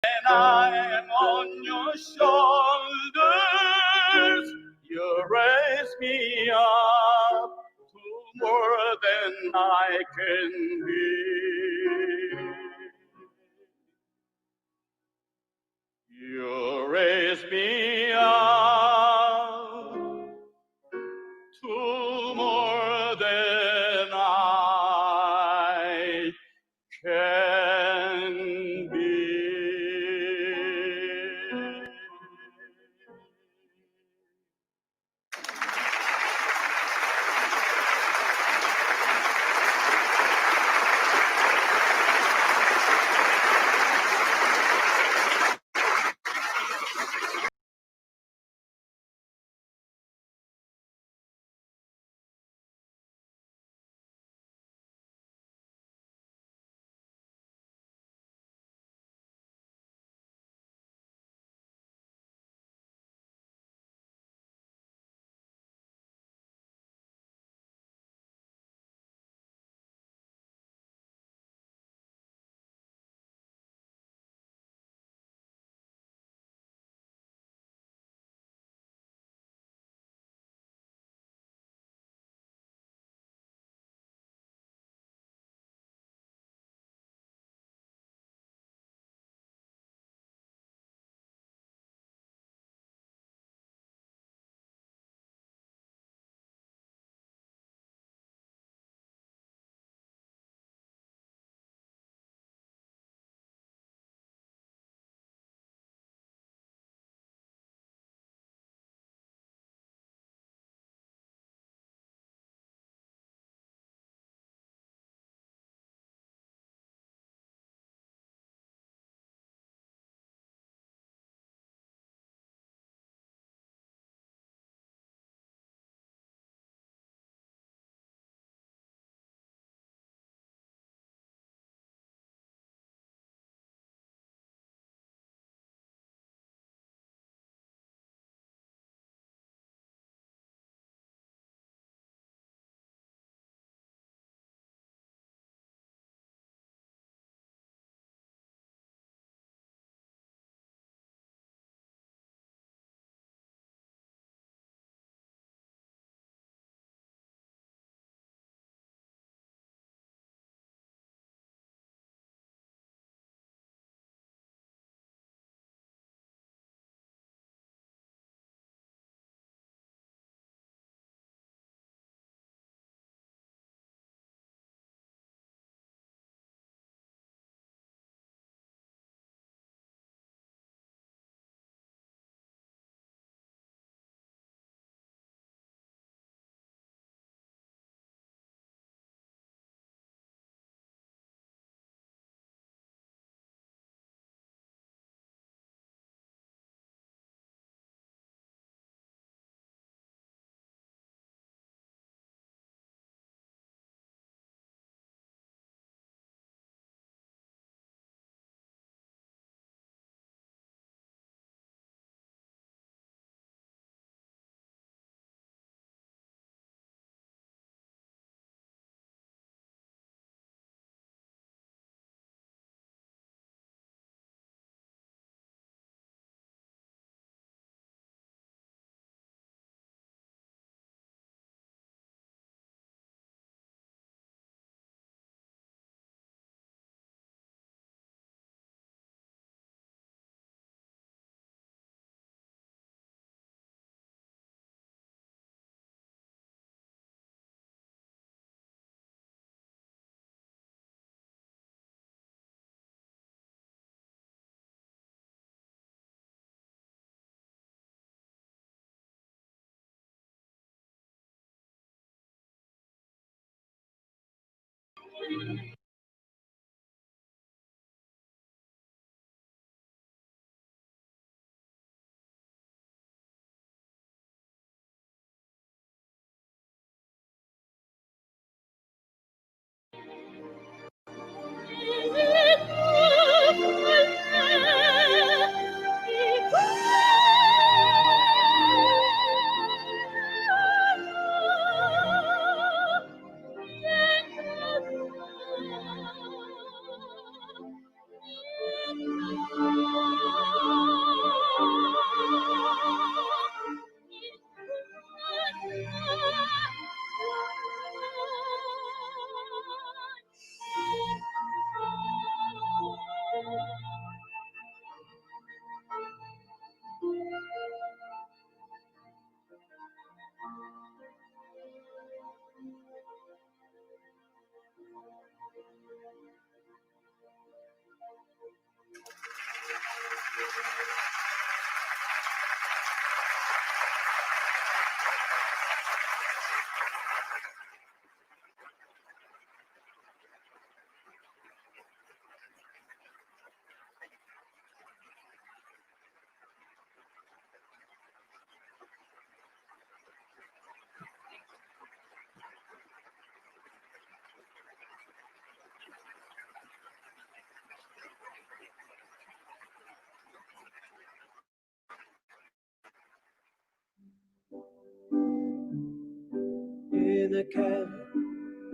When I am on your shoulders, you raise me up to more than I can be. You raise me up to more than I can be.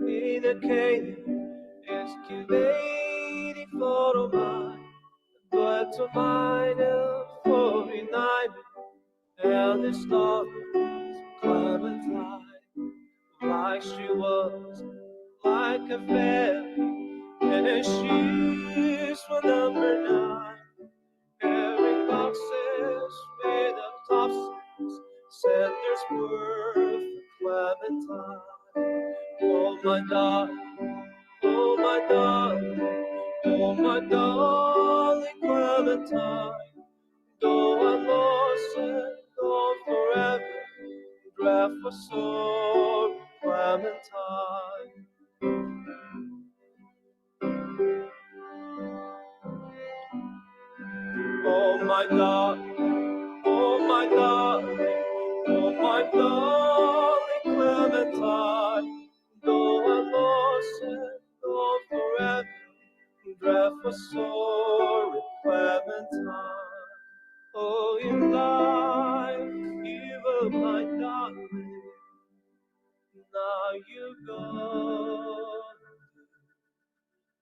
In a cave, excavating for a mine, but to mine 49, and the stars climb and fly, like she was, like a fairy, and her shoes were number 9, carrying boxes made of topsils, Sanders were for Clementine. Oh my darling, oh my darling, oh my darling Clementine, though I'm lost and gone forever, draft for sorrow Clementine. Oh my darling, oh my darling, oh my darling Clementine, though I'm lost and gone forever, draft for sorrow Clementine. Oh, in life you were my darling, now you gone,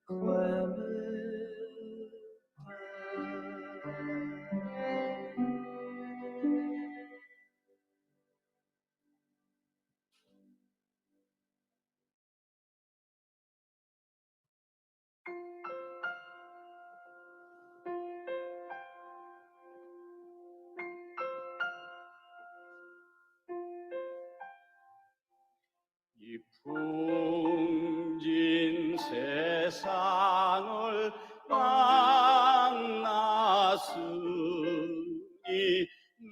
Clementine. 이 풍진 세상을 만났으니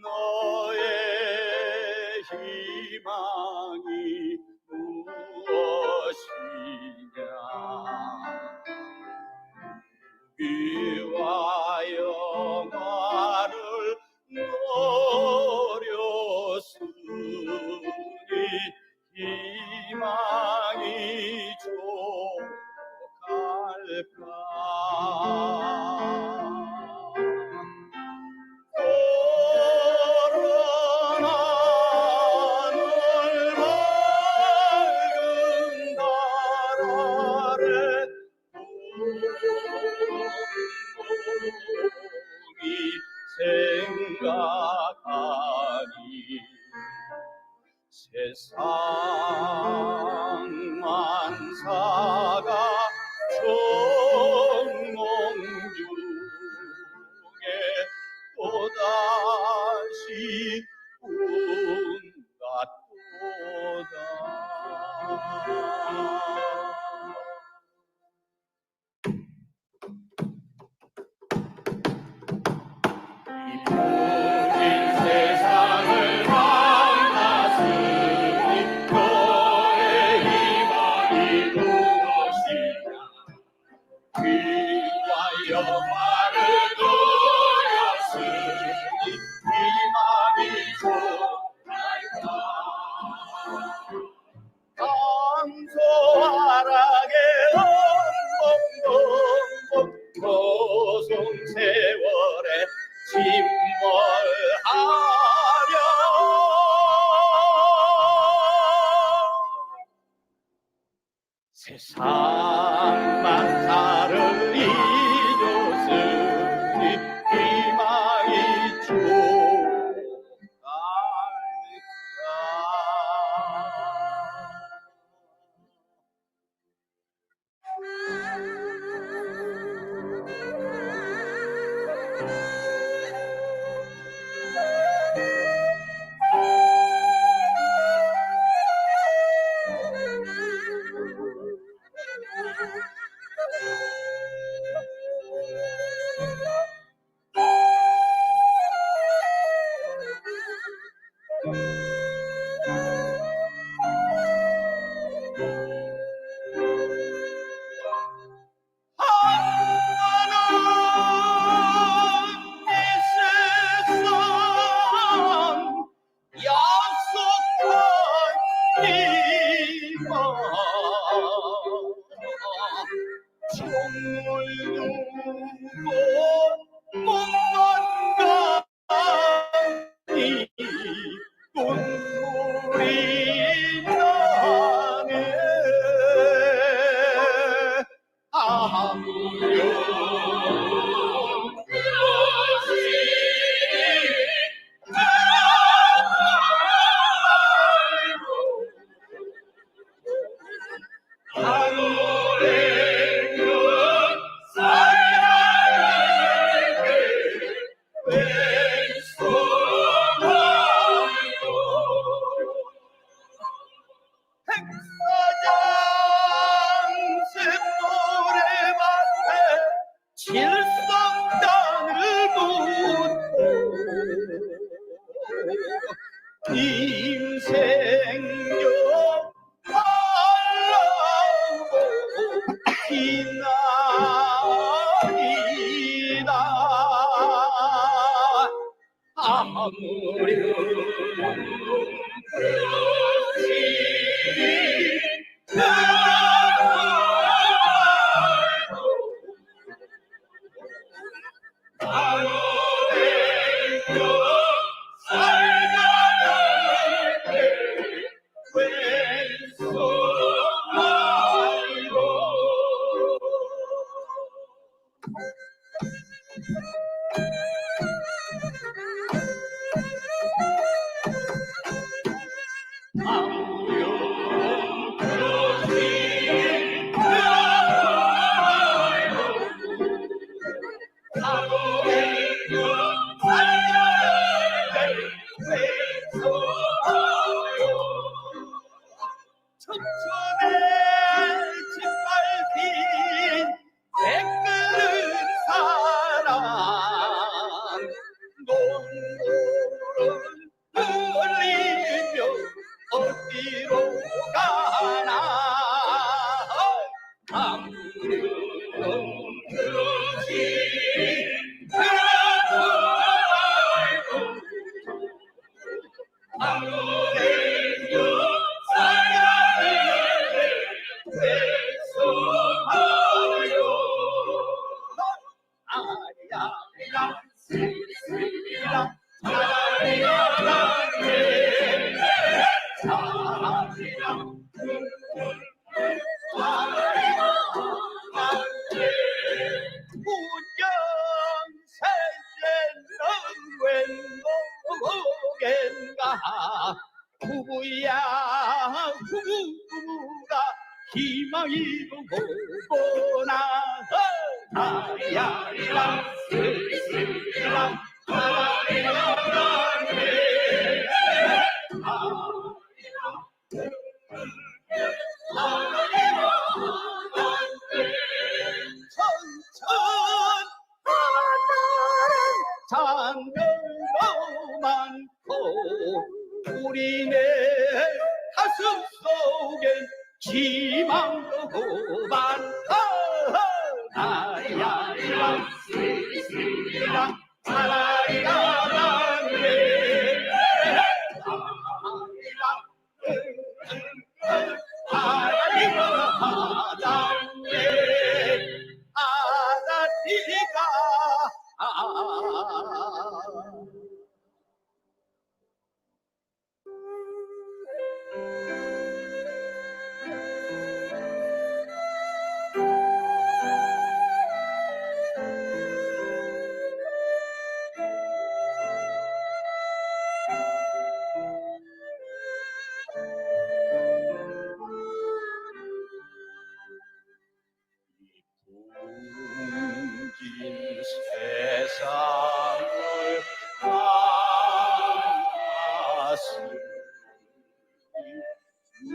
너의 희망이 무엇이냐. 위와 영화를 노렸으니 희망이 족할까. 코로나는 맑은 달 아래 이 생각하니 세상 만사가 정몽 중에 또다시 운다 또다. 영화를 노렸으니 희망이 족할까. 강소하락의 엉벙벙벙 고송 세월에 침몰하려. 세상 만사를 잊었으니 희망이 족할까. 칠성단을 묻고 인생여 달라고 빛나리다. 아무리 춘천에 짓밟힌 댓글은 사랑 눈물을 흘리며 어디로 가나. 아무런 그지 아무래도 사랑을 외소하여 아리아리랑 스리랑 아리아리랑 아리랑 무경세제는 웬목겐가 부부야 부부가 희망이고 보나. 아리아리랑 스리랑 아리아리랑 장면도 많고 우리네 가슴 속엔 희망도 많아. 아야리랑 스리랑 아라리랑 아라리가 하장네 아다리가 풍긴 세상을 아시니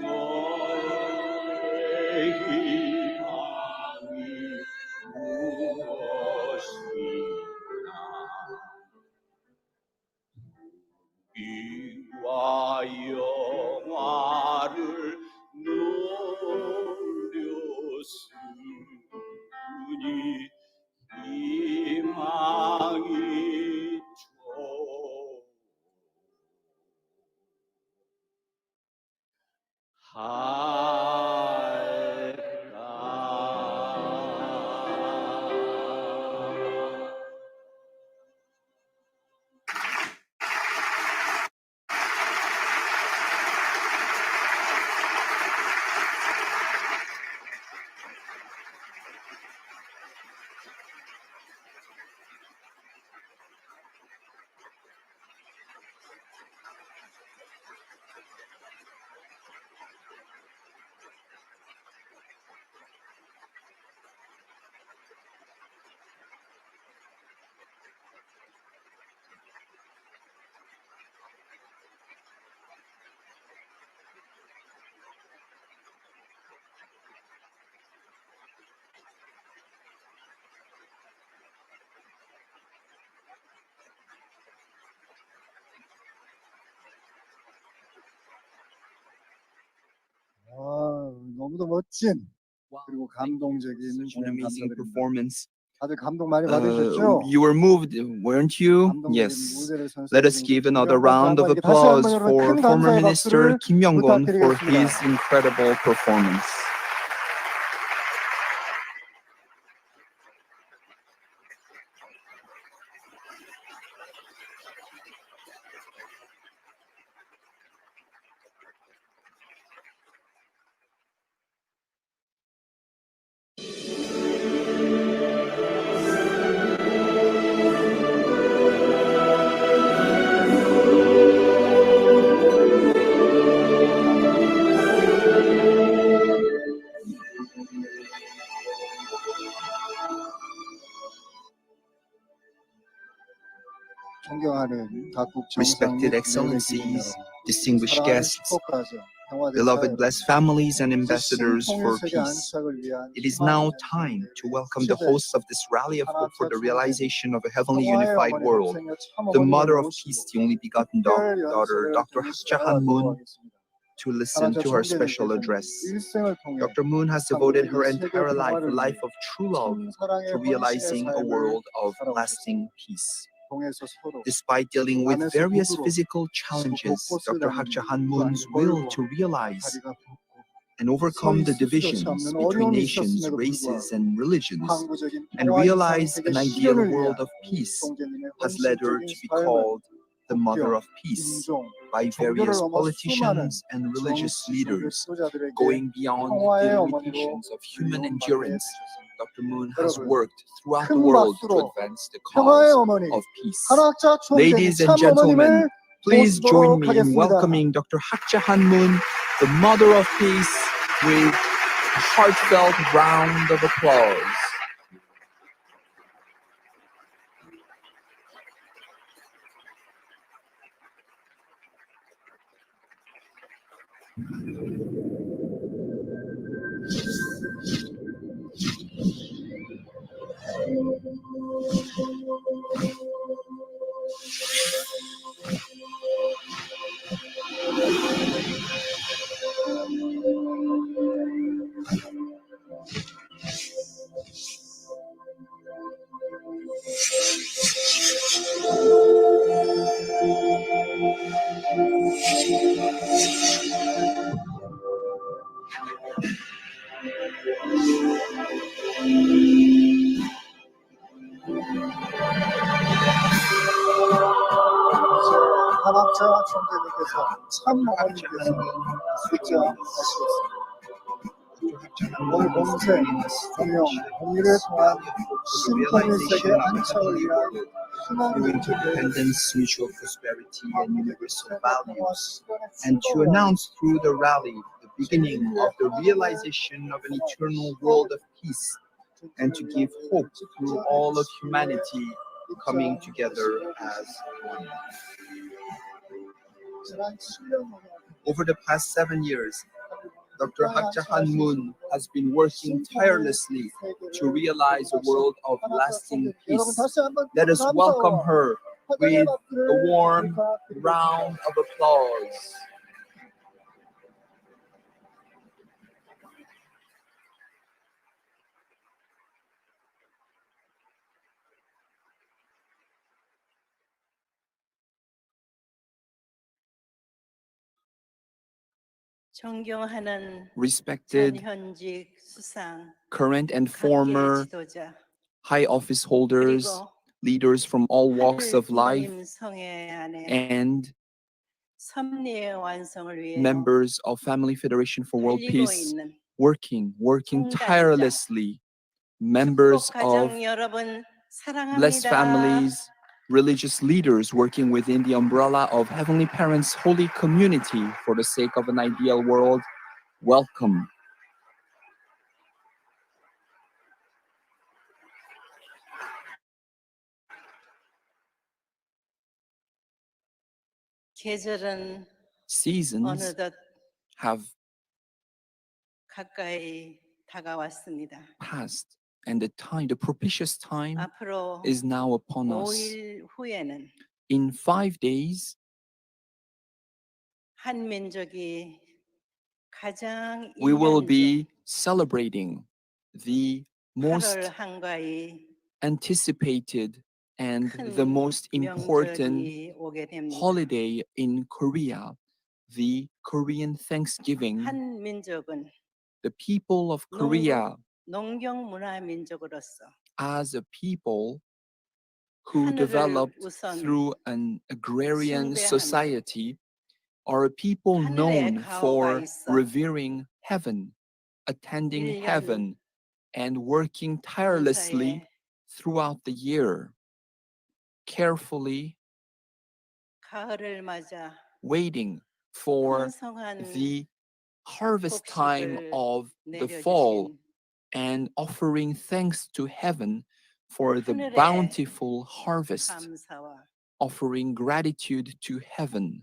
너의 희망이 무엇이나. 우리와 영화를 노렸으니 희망이 너무도 멋진 Wow, 그리고 thank you for 감동적인 such an 공연 amazing 감사드립니다. performance. 다들 감동 많이 받으셨죠? You were moved, weren't you? 감동적인 Yes. 무대를 Let us 선사해주신 give 우리 another 김영권 round of 장관에게 다시 한번 applause 여러분 for 큰 former 감사의 Minister 박수를 Kim Yong-gon for 부탁드리겠습니다. his incredible performance. 존경하는 각국 정상 Respected 및 excellencies, 외국인 여러분, distinguished 사랑하는 guests, 축복가정, 평화대사 beloved 여러분, blessed families and 이제 ambassadors for 신통일세계 peace. 안착을 위한 It is now 희망의 time 행진을 to welcome the hosts of this rally of hope for the realization of a heavenly unified 평화의 world, 어머니 합생녀 the 참어머니를 mother of 모시고 peace, the only begotten 특별 daughter, 연설을 Dr. 들으시도록 Hakcha Han Moon, 하겠습니다. to listen to her special address. 일생을 통해 Dr. Moon has devoted her 한국에게 entire 세계 life, a 평화를 life of true love, 천사랑의 to realizing a 헌신의 삶을 world of 살아오셨습니다. lasting peace. 동에서 서로 Despite dealing with 안에서 various 북으로 physical challenges, 곳곳을 Dr. 나누는 Hakcha Han 그 Moon's 안에 will 멀고 to realize 다리가 붓고 and overcome the 서 있을 수조차 divisions 없는 between 어려움이 nations, 있었음에도 races, 불구하고 and religions, 항구적인 and 평화 realize 이상 an 세계 ideal 실현을 world 위한 of peace, 성제님의 has led her 헌신적인 to be 삶을 called the mother 국경, of peace 인종, by 종교를 various 넘어 수많은 politicians and religious 정치, 종교 leaders, 지도자들에게 going beyond 평화의 the 어머니로 limitations of human 미움받게 endurance. 해주셨습니다. Dr. Moon has 여러분, worked throughout the 큰 world to 박수로 advance the 평화의 cause 어머니 of peace. 한학자 총재님 Ladies and gentlemen, 참어머님을 please join 모시도록 me in 하겠습니다. welcoming Dr. Hakcha Han Moon, the mother of peace, with a heartfelt round of applause. 한학자 총재님께서 참어머님께서 숫자하시겠습니다. 오늘 공생, 공영, 공의를 통한 신통일세계 안착을 위한 희망의 Independence, mutual prosperity, and universal values, and to announce through the rally the beginning of the realization of an eternal world of peace, and to give hope through all of humanity coming together as one. Over the past 7 years, Dr. Hakcha Han Moon has been working tirelessly to realize a world of lasting peace. Let us welcome her with a warm round of applause. 존경하는 Respected 전현직 수상 current and 각계 former 지도자 high office holders, 그리고 leaders from all walks of life, 하늘 성회 안에 and 섭리의 완성을 위해 members of Family Federation for World 달리고 Peace, 있는 working 동반자, tirelessly, members 축복 of 가정 여러분 blessed 사랑합니다. families, religious leaders working within the umbrella of Heavenly Parents' holy community for the sake of an ideal world. Welcome. 계절은 Seasons 어느덧 have 가까이 다가왔습니다. passed, and the propitious time 앞으로 is now upon us. 5일 후에는 In 5 days, 한 민족이 가장 we will 1년 중 be celebrating the 8월 most 한가위 anticipated and the 큰 most important 명절이 오게 됩니다. holiday in Korea, the Korean Thanksgiving. 한 민족은 The people of Korea, 농경 문화 민족으로서 as a people who 하늘을 developed 우선 through an agrarian 숭배하며 society, are a people 하늘에 known 가오가 for 있어 revering heaven, attending 1년 heaven, and working tirelessly 농사에 throughout the year, carefully 가을을 맞아 waiting for 풍성한 the harvest time 곡식을 of the fall 내려주신 and offering thanks to heaven for the 하늘에 bountiful harvest, 감사와 offering gratitude to heaven,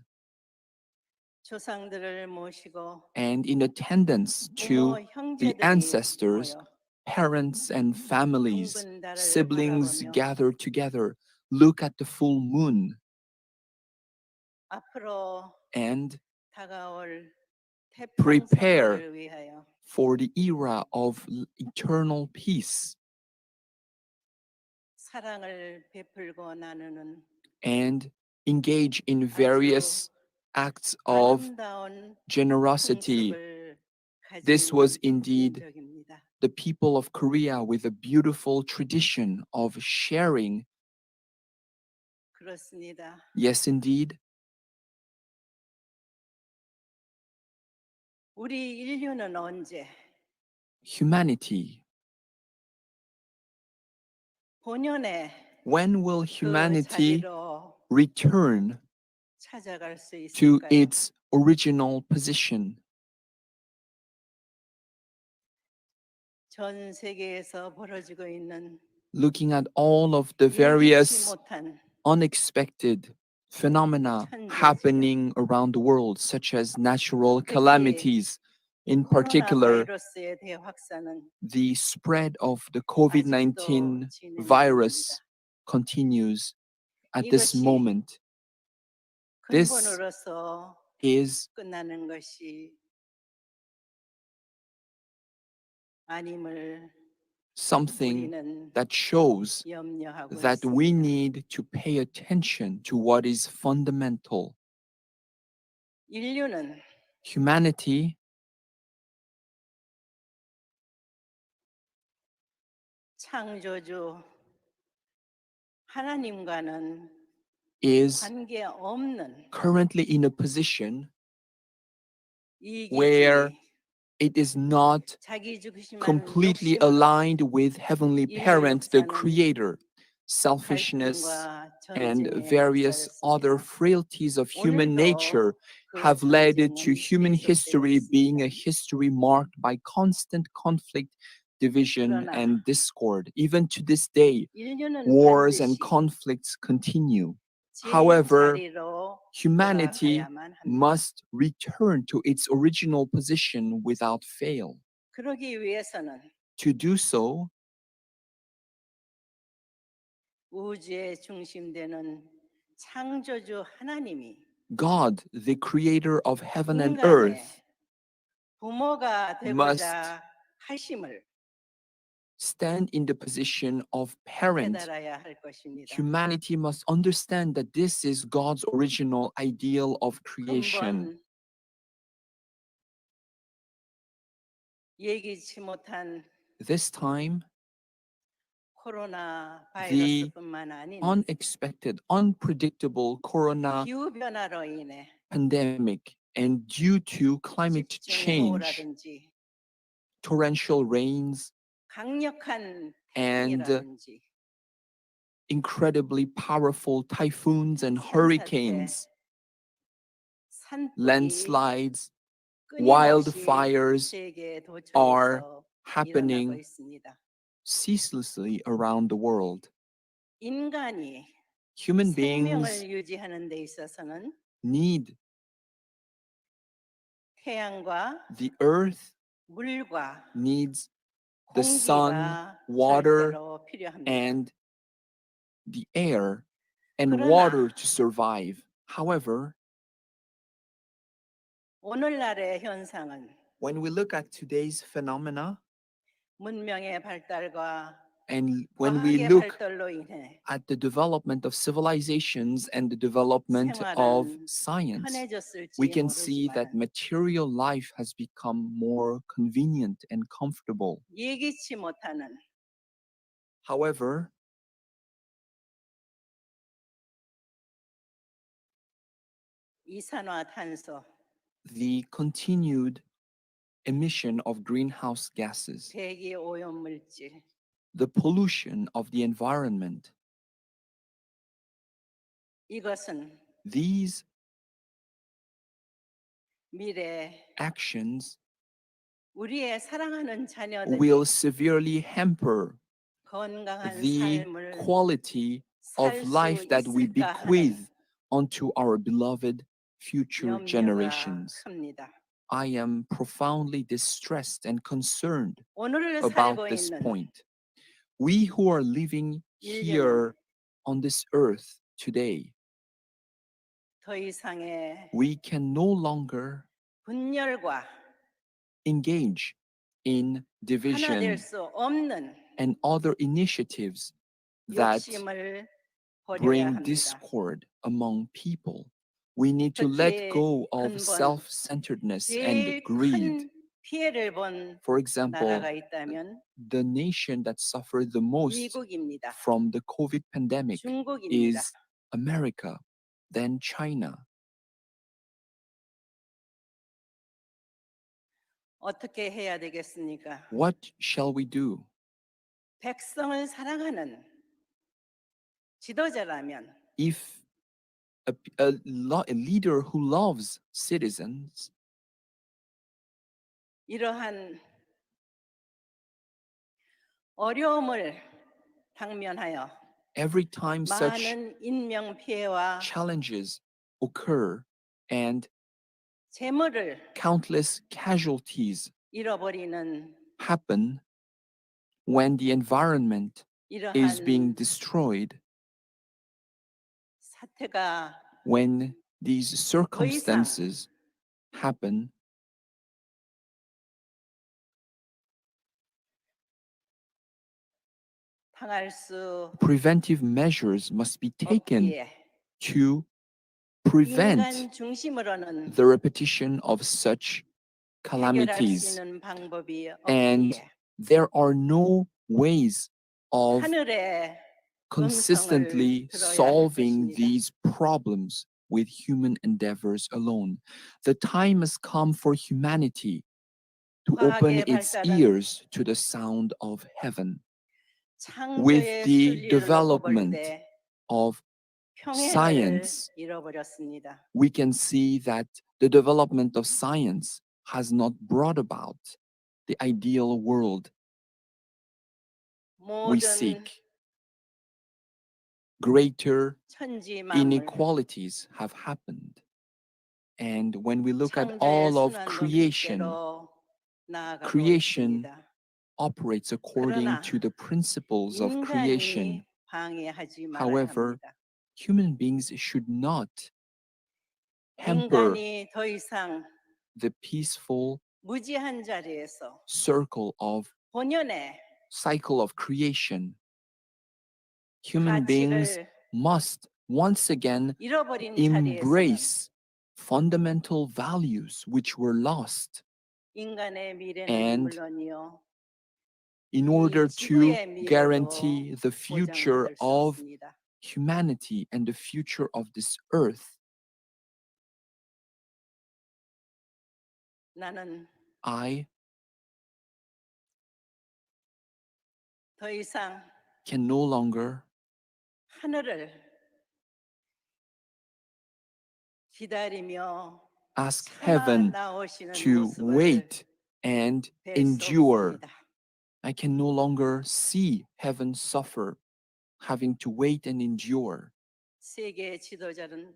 조상들을 모시고 and in attendance to 부모 the 형제들이 ancestors, 모여 parents and families, 붉은 달을 siblings 바라보며 gather together, look at the full moon, 앞으로 and 다가올 prepare 태평성을 위하여 for the era of eternal peace, 사랑을 베풀고 나누는 and engage in various acts of 아름다운 generosity. 풍습을 This 가진 was indeed 민족입니다. the people of Korea with a beautiful tradition of sharing. 그렇습니다. Yes, indeed. 우리 인류는 언제 Humanity. 본연의 When will 그 humanity 자리로 return 찾아갈 수 to 있을까요? its original position? 전 세계에서 벌어지고 있는 Looking at all of the 예기치 various 못한 unexpected phenomena happening around the world, such as natural calamities, in 코로나 particular, 바이러스의 대확산은 the spread of the 아직도 COVID-19 진행 virus 중입니다. continues at this 이것이 moment. This 근본으로서 is 끝나는 것이 아님을 something 우리는 that shows 염려하고 that we 있습니다. need to pay attention to what is fundamental. 인류는 Humanity 창조주 하나님과는 is 관계 없는 currently in a position where 이기주의, it is not 자기 중심한 completely 욕심으로 aligned with Heavenly 인류 Parent, the 역사는 Creator. Selfishness 갈등과 and 전쟁에 various other 휩싸였습니다. frailties of human 오늘도 nature 그 have led to 전쟁은 human 계속되고 history being a 있습니다. history marked by constant conflict, division, 그러나 and discord. Even to this day, 인류는 wars and 반드시 conflicts continue. 제 However, 자리로 humanity 돌아가야만 합니다. must return to its original position without fail. 그러기 위해서는 To do so, 우주의 중심되는 창조주 하나님이 God, the creator of heaven and 인간의 earth, 부모가 되고자 하심을 stand in the position of parent. 깨달아야 할 것입니다. Humanity must understand that this is God's original ideal of creation. 근본 예기치 못한 This time, 코로나 the 바이러스뿐만 아닌 unexpected, unpredictable corona 기후 변화로 인해 pandemic and due to climate change, 집중호우라든지 torrential rains, 강력한 and 태풍이라든지 incredibly powerful typhoons and 산사태, hurricanes, 산불이 landslides, 끊임없이 wildfires 세계 are 도처에서 happening 일어나고 있습니다. ceaselessly around the world. 인간이 Human beings 생명을 유지하는 데 있어서는 need 태양과 the earth, 물과 needs the sun, 공기가 water, 절대로 필요합니다. and the air and 그러나 water to survive. However, 오늘날의 현상은 When we look at today's phenomena, 문명의 발달과 and when we 과학의 look 발달로 인해 at the development of civilizations and the development of 생활은 science, 편해졌을지 we can see that 모르지만 material life has become more convenient and comfortable. 예기치 못하는 However, 이산화탄소, the continued emission of greenhouse gases, 대기 오염물질, the pollution of the environment, 이것은 these 미래 actions 우리의 사랑하는 자녀들이 will severely hamper 건강한 the 삶을 quality of 살 수 life that we 있을까 하는 bequeath onto our beloved future 염려가 generations. 큽니다. I am profoundly distressed and concerned 오늘을 about 살고 this 있는 point. We who are living here on this earth today, 더 이상의 we can no longer 분열과 engage in 하나 division 될 수 없는 and other initiatives that 욕심을 버려야 bring 합니다. discord among people. We need to let 특히 go of 근본 self-centeredness 제일 and greed. 큰 피해를 본 For example, 나라가 있다면 the nation that suffered the most 미국입니다. from the COVID pandemic 중국입니다. is America, then China. 어떻게 해야 되겠습니까? What shall we do? 백성을 사랑하는 지도자라면 If a leader who loves citizens 이러한 어려움을 당면하여 every time such 많은 인명 피해와 challenges occur and 재물을 countless casualties 잃어버리는 happen when the environment is being 이러한 destroyed, 사태가 when these circumstances happen, 당할 수 preventive measures must be taken 없기에 to prevent 인간 중심으로는 the repetition of such 해결할 수 calamities. 있는 방법이 And 없기에 there are no ways of 하늘의 consistently 들어야 할 solving 것입니다. these problems with human endeavors alone. The time has come for humanity to open 과학의 its 발달은 ears to the sound of heaven. 창조의 the 순리를 놓고 볼 development 때 of 평행을 science, 잃어버렸습니다. we can see that the development of science has not brought about the ideal world we 모든 seek. Greater 천지 만물 inequalities have happened. And when we look at 창조의 all of 순환 creation, 법칙대로 나아가고 creation 있습니다. operates according 그러나 to the principles of creation. 인간이 방해하지 말아야 However, 합니다. human beings should not hamper 인간이 더 이상 the peaceful 무지한 자리에서 circle of 본연의 cycle of creation. Human beings 가치를 must once again 잃어버린 자리에서는 embrace fundamental values which were lost 인간의 미래는 and 물론이요 in order to 지구의 미래도 guarantee the future 보장받을 수 of 없습니다. humanity and the future of this earth. 나는 I 더 이상 can no longer 하늘을 기다리며 ask 참아 heaven 나오시는 to 모습을 wait and 뵐 수 endure. 없습니다. I can no longer see heaven suffer, having to wait and endure. 세계 지도자는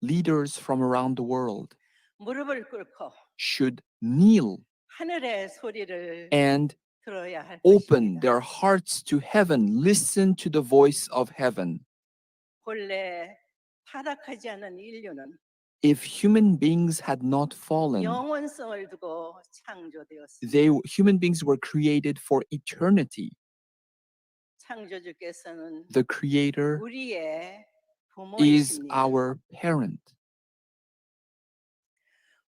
Leaders from around the world 무릎을 꿇고 should kneel 하늘의 소리를 and 들어야 할 open 것입니다. their hearts to heaven, listen to the voice of heaven. 본래 타락하지 않은 인류는 if human beings had not fallen, 영원성을 두고 창조되었습니다. human beings were created for eternity. 창조주께서는 The Creator 우리의 is 부모이십니다. our parent.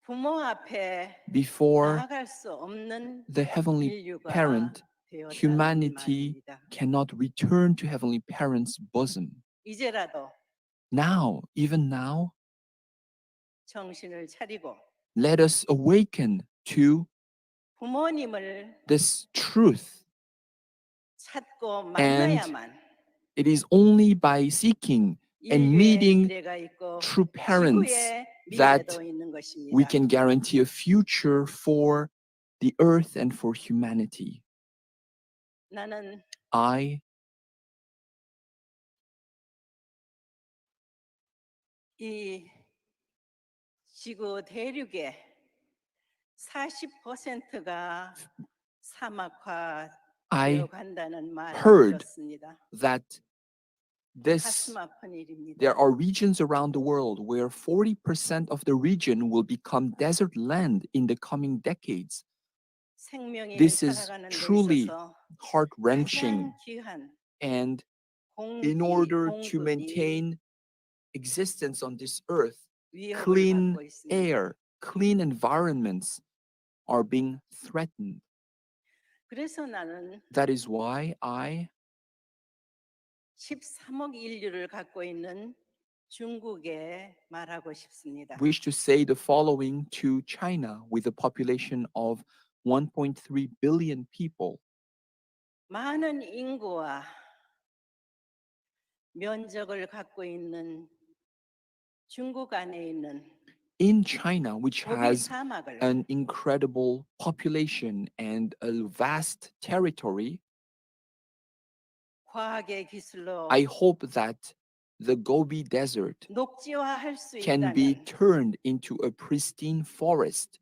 부모 앞에 Before 나아갈 수 없는 the Heavenly 인류가 Parent, 되었다는 humanity 말입니다. cannot return to Heavenly Parent's bosom. 이제라도 Now, even now, 정신을 차리고 let us awaken to 부모님을 this truth. 찾고 And 만나야만 It is only by seeking and 인류의 meeting 미래가 있고 true parents 지구의 that 미래도 있는 것입니다. we can guarantee a future for the earth and for humanity. 나는 I 이 지구 대륙의 40%가 사막화 I 되어 간다는 말을 heard 들었습니다. that this 가슴 아픈 일입니다. there are regions around the world where 40% of the region will become desert land in the coming decades. 생명이 This is 살아가는 데 truly 있어서 heart-wrenching, 가장 귀한 and 공기, in order to 공급이 maintain existence on this earth, 위협을 clean 받고 있습니다. air, clean environments are being threatened. 그래서 나는 That is why I 13억 인류를 갖고 있는 중국에 말하고 싶습니다. wish to say the following to China with a population of 1.3 billion people. 많은 인구와 면적을 갖고 있는 중국 안에 있는 In China, which 고비 has 사막을 an incredible population and a vast territory, 과학의 기술로 I hope that the Gobi Desert 녹지화할 수 can be 있다면 turned into a pristine forest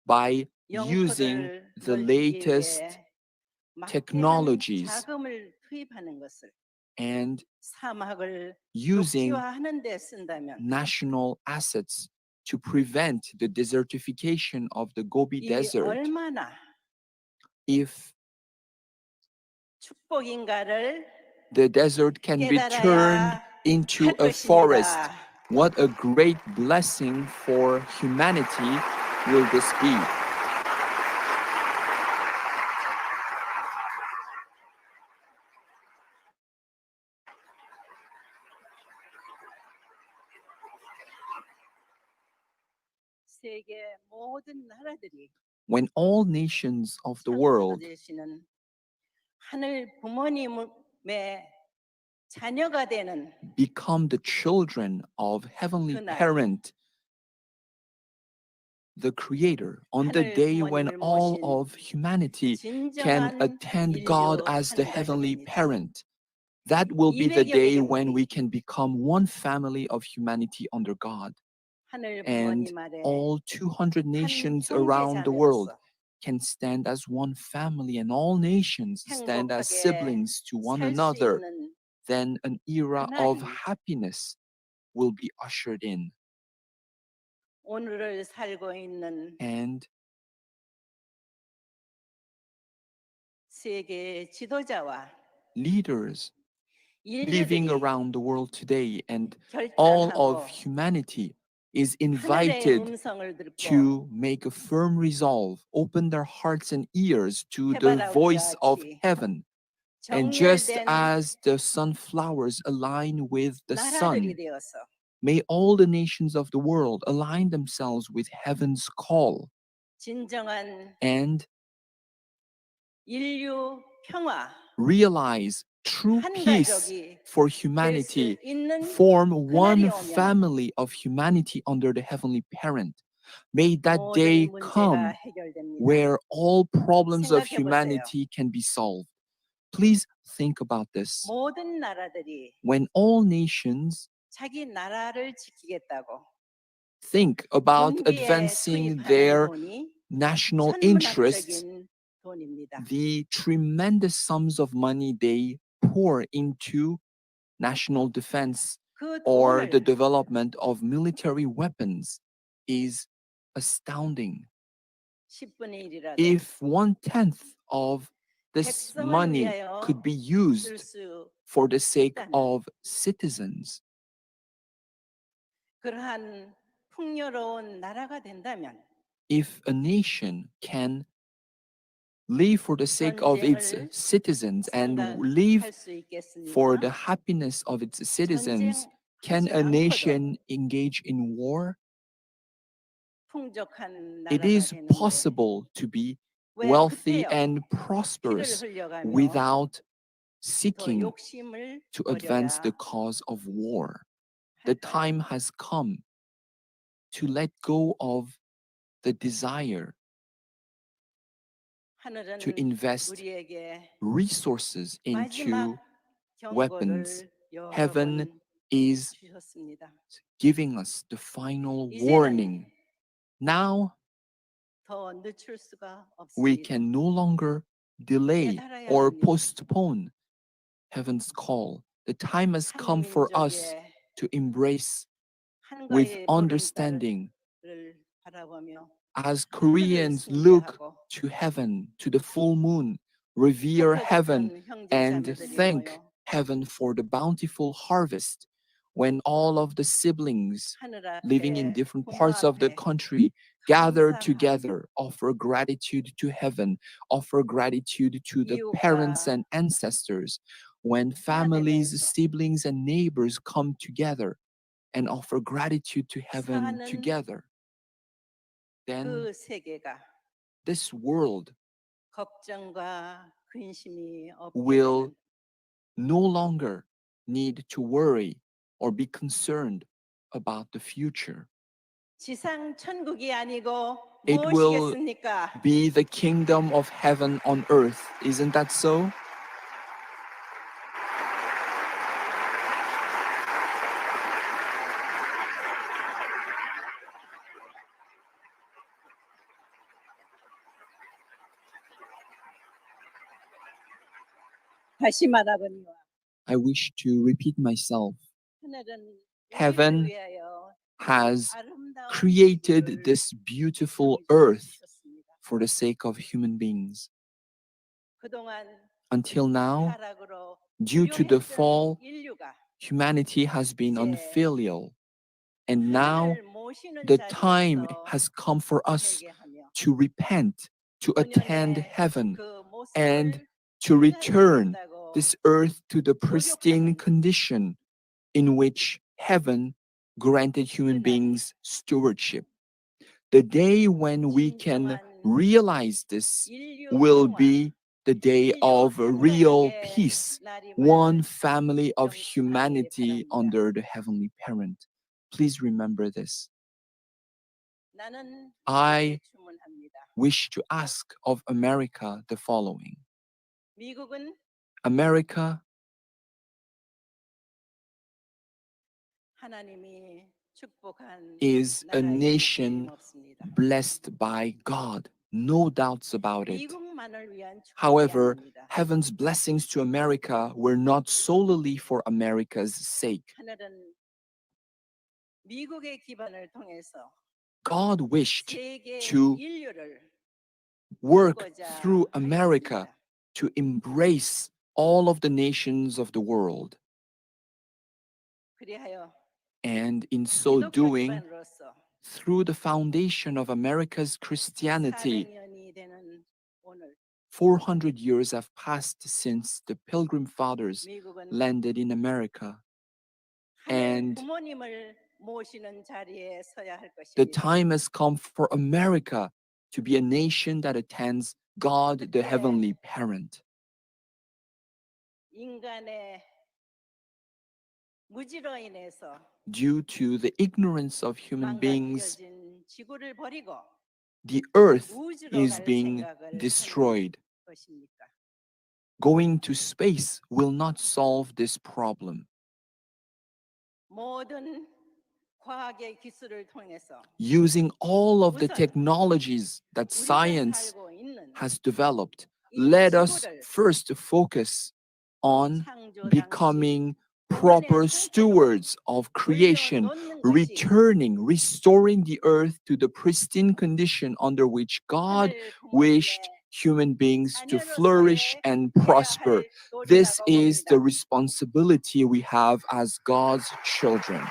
by using 영토를 the 넓히기 latest 위해 막대한 technologies 자금을 투입하는 것을 and 사막을 using 녹지화하는 데 쓴다면 national assets to prevent the desertification of the Gobi 이 Desert. 얼마나 If 축복인가를 the desert can be turned 깨달아야 into 할 a forest, 것입니다. what a great blessing for humanity will this be. 세계 모든 나라들이 When all nations of the world 되시는 하늘 부모님의 자녀가 되는 become the children of Heavenly 그날, Parent, the Creator, on the 하늘 day when 부모님을 all 모신 of humanity can 진정한 attend God 인류 as the 한 Heavenly 가족입니다. Parent. That will be the 200여 day 개의 when 우리. we can become one family of humanity under God. 하늘 And 부모님 아래 all 200 한 nations 형제 around the world 자매로서 can stand as one family, and all nations stand as 행복하게 siblings to one 살 수 another. 있는 Then an era of 그날이 happiness will be ushered in. 오늘을 살고 있는 And 세계 지도자와 leaders living 인류들이 around the world today and all 결단하고 of humanity is 하늘의 invited 음성을 듣고 to make a firm resolve, open their hearts and ears to the 해바라기와 voice of 같이 heaven. And just 정렬된 as the sunflowers align with the sun, 나라들이 되어서 may all the nations of the world align themselves with heaven's call. 진정한 And 인류 평화 realize true 한 peace 가족이 for 될 수 humanity, 있는 form one 그날이 오면 family of humanity under the Heavenly Parent. May that 모든 day 문제가 come 해결됩니다. where all problems of 생각해 보세요. humanity can be solved. Please think about this. 모든 나라들이 When all nations 자기 나라를 지키겠다고 think about 군비에 advancing 투입하는 their 돈이 national interests, 천문학적인 돈입니다. the tremendous sums of money they pour into national defense 그 or the 돈을 development of military weapons is astounding. 10분의 1이라도 If 1/10 of this 백성을 money 위하여 could be 쓸 used 수 for the sake 있다면 of citizens, 그러한 풍요로운 나라가 된다면 if a nation can live for the sake of its 전쟁을 citizens and live 생각할 수 for the 있겠습니까? happiness of its citizens, can 전쟁하지 a 않고도 nation engage in war? 풍족한 It 나라가 is 되는데 possible to be 왜 wealthy 그때요 and 피를 prosperous 흘려가며 without 더 seeking 욕심을 to advance the 버려야 cause of war. The 할까요? time has come to let go of the desire 하늘은 to invest 우리에게 resources 마지막 into weapons. 경고를 여러 Heaven 번 is 주셨습니다. giving us the final 이제는 warning. Now 더 늦출 수가 we 없습니다. can no longer delay 깨달아야 or 합니다. postpone heaven's call. The time has come for us 한민족의 to embrace with 한가의 understanding. 보름달을 바라보며 As 하늘을 Koreans look 숭배하고 to heaven, to the full moon, revere heaven 흩어졌던 형제 and 자매들이 thank 모여 heaven for the bountiful harvest, when all of the siblings 하늘 living in 앞에 different 부모 parts of the 앞에 country gather 감사함, together, offer gratitude to heaven, offer gratitude to the parents 이웃과 and ancestors, when families, 하나됨에서 siblings, and neighbors come together and offer gratitude to heaven 사는 together, then 그 세계가 this world 걱정과 근심이 없게 will 되는 no longer need to worry or be concerned about the future. 지상 천국이 아니고 It will 무엇이겠습니까? be the kingdom of heaven on earth. Isn't that so? 다시 말하거니와 I wish to repeat myself. 하늘은 Heaven 우리를 위하여 has 아름다운 created 지구를 this beautiful 창조해 earth 주셨습니다. for the sake of human beings. 그동안 Until now, 타락으로 due to the 불효했던 fall, 인류가 humanity has been 이제 unfilial. And now 하늘을 모시는 the time 자리에서 has come for us 회개하며 to repent, to attend 본연의 heaven, 그 and 모습을 to return 되찾아가겠다고 this earth to the pristine condition in which heaven granted human beings stewardship. The day when we can realize this 인류 will 평화, be the day 인류 of real 한가족의 peace, 날이 one 말 family of 명심하기 humanity 바랍니다. under the heavenly parent. Please remember this. 나는 I 미국에 주문합니다. wish to ask of America the following. 미국은 America 하나님이 축복한 is a 나라임에 nation 틀림없습니다. blessed by God. No doubts about it. 미국만을 위한 축복이 However, 아닙니다. heaven's blessings to America were not solely for America's sake. 하늘은 미국의 기반을 통해서 God wished 세계 to 인류를 work 이루고자 through America 하였습니다. to embrace all of the nations of the world. 그리하여 And in so 기독교 doing, 기반으로서 through the foundation of America's Christianity, 400년이 되는 오늘 400 years have passed since the Pilgrim Fathers 미국은 landed in America. 하늘 And 부모님을 모시는 자리에 서야 할 the 것입니다. time has come for America to be a nation that attends God, the heavenly parent. 인간의 무지로 인해서 Due to the ignorance of human beings, 망가뜨려진 지구를 버리고 the earth 우주로 is 갈 being 생각을 destroyed. 하는 것입니까? Going to space will not solve this problem. 모든 과학의 기술을 통해서 Using all of the 우선 technologies that 우리가 science 살고 있는 has developed, 이 let us 지구를 first focus on 창조 당시 becoming proper stewards of creation, returning, restoring the earth to the pristine condition under which God wished human beings to flourish and prosper. This is the responsibility we have as God's children.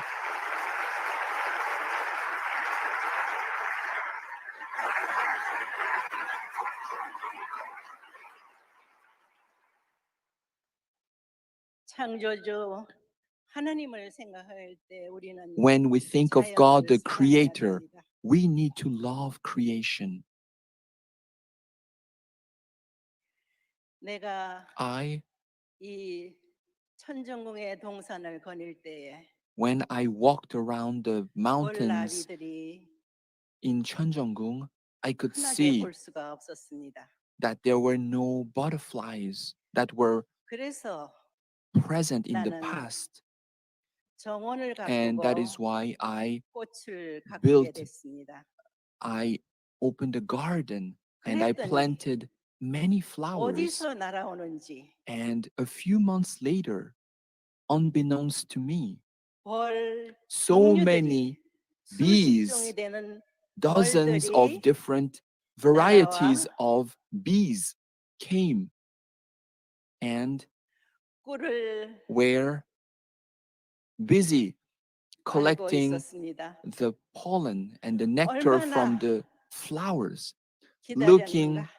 창조주 하나님을 생각할 때 우리는 When we think of God, the 자연을 사랑해야 Creator, 됩니다. we need to love creation. 내가 I, 이 천정궁의 동산을 거닐 때에 when I walked around the mountains 월나비들이 in Cheonjeonggung, I could 흔하게 see 볼 수가 없었습니다. that there were no butterflies that were 그래서 present in the 나는 past. 정원을 And that 가꾸고 is why 꽃을 가꾸게 built 됐습니다. I opened a garden and I 그랬더니 planted many flowers. 어디서 날아오는지 And a few months later, unbeknownst to me, 벌 so 종류들이 many 수십 bees, 종이 되는 dozens of 벌들이 different varieties of bees came and 꿀을 were busy 빨고 collecting 있었습니다. the pollen and the nectar from 얼마나 the flowers. 기다렸는가.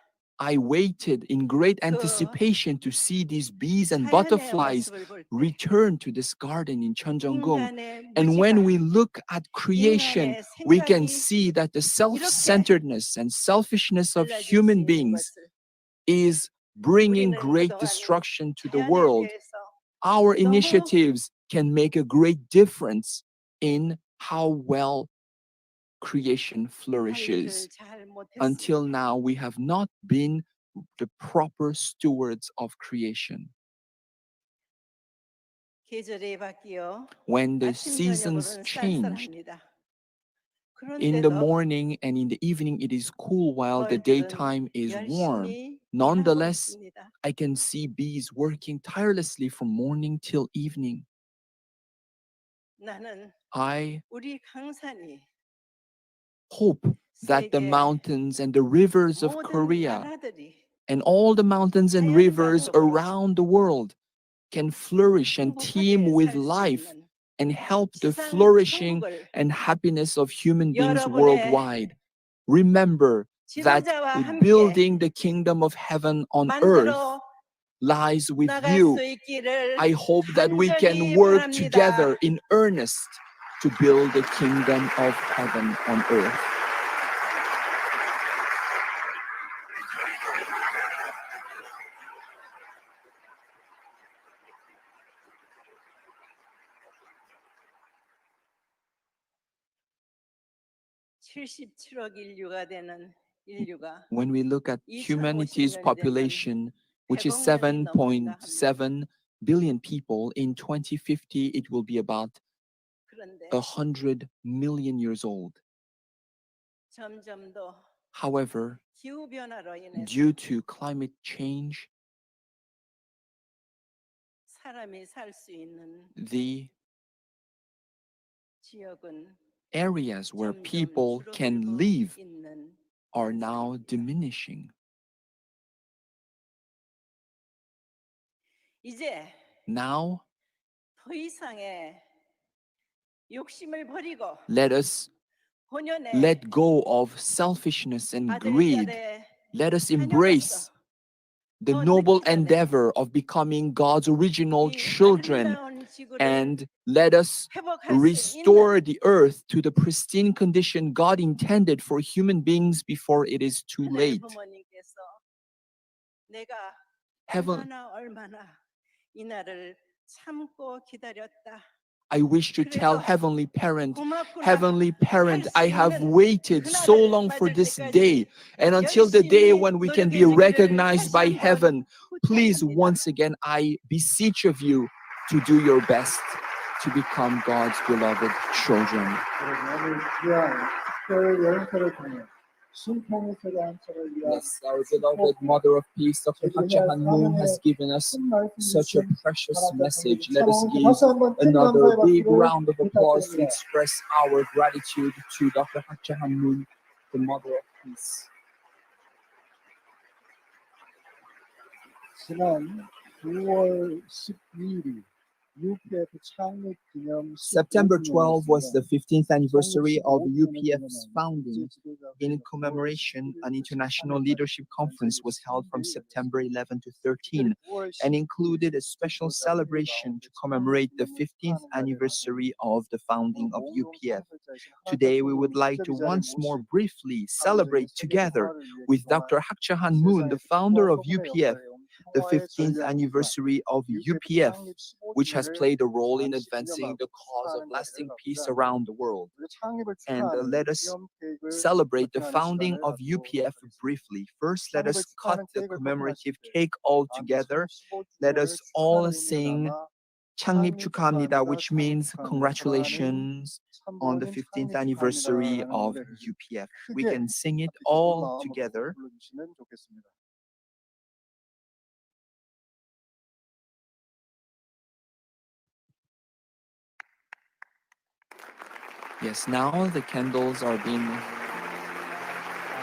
I waited in great 그 anticipation to see these bees and 자연의 butterflies 모습을 볼 때 return to this garden in Cheonjeonggung. 인간의 And when 무지가, we look at creation, 인간의 we can 생각이 see that the self-centeredness and selfishness of 달라질 수 human 있는 beings 것을 is bringing 우리는 great 그동안 destruction to the 자연에 world. 대해서 Our 너무 initiatives can make a great difference in how well creation flourishes. 관리를 잘 Until 못했습니다. now, we have not been the proper stewards of creation. 계절이 바뀌어 When the 아침 seasons 저녁으로는 changed, 쌀쌀합니다. in the 그런데도 morning and in the evening it is cool while the 벌들은 daytime is warm. 열심히 일하고 Nonetheless, 있습니다. I can see bees working tirelessly from morning till evening. 나는 I 우리 강산이 hope that the 세계 mountains and the rivers of 모든 Korea 나라들이 and all the mountains and rivers 자연과학으로 around the world can flourish and teem 행복하게 with 살 수 life 있는 and help the 지상 flourishing 천국을 and happiness of human beings 여러분의 worldwide. Remember that 지도자와 함께 building the kingdom of heaven on earth 만들어 lies with 나갈 you. 수 있기를 I hope that we can 간절히 work 바랍니다. together in earnest to build the kingdom of heaven on earth. (77억) 인류가 되는 인류가 When we look at 2050 humanity's 년이 되면 population, which is 100억 명이 넘는다 합니다. 7.7 billion people, in 2050 it will be about 그런데 100 million years old. 점점 더 However, 기후 변화로 인해서 due to climate change, 사람이 살 수 있는 the 지역은 areas where 점점 people can 줄어들고 live 있는 are now 현상입니다. diminishing. 이제 Now, 더 이상의 욕심을 버리고 let us 본연의 let go of selfishness and greed. 아들들의 Let us 자녀로서 embrace the 더 noble 늦기 전에 endeavor of becoming God's original 이 children, 아름다운 지구를 and let us 회복할 수 restore 있는 the earth to the pristine condition God intended for human beings before it is too 하늘 late. 부모님께서 내가 Heaven, 얼마나 이 날을 참고 기다렸다. I wish to tell 그래서 Heavenly Parent, 고맙구나. Heavenly Parent, 할수 I have 있는 waited so 그날을 long for 맞을 this 때까지 day, and until the day 열심히 when we can be 노력해 주기를 recognized 다시 by 한번 heaven, please, 부탁합니다. once again, I beseech of you to do your best to become God's beloved children. 여러분, 오늘 귀한 특별 여행사를 통해 신통일 세계 안철을 위한 Yes, our beloved Mother of Peace, Dr. Hak Ja Han Moon, has given us 큰 말씀 such a 주신 precious 하나님 message. 앞에 Let us 찬양하고 give 다시 한번 큰 another 감사의 big 박수를 round of applause to 부탁드립니다. express our gratitude to Dr. Hak Ja Han Moon, the Mother of Peace. 지난 9월 12일이 UPF 창립 기념 September 12 was the 15th anniversary of 15주년을 UPF's founding. In commemoration, an international leadership conference was held from September 11 to 13 and included a special celebration to commemorate the 15th anniversary of the founding of UPF. Today, we would like to once more briefly celebrate together with Dr. Hak Ja Han Moon, the founder of UPF, the 15th anniversary of UPF, which has played a role in advancing the cause of lasting peace around the world. And let us celebrate the founding of UPF briefly. First, let us cut the commemorative cake all together. Let us all sing 창립 축하합니다, which means congratulations on the 15th anniversary of UPF. We can sing it all together. Yes, now the candles are being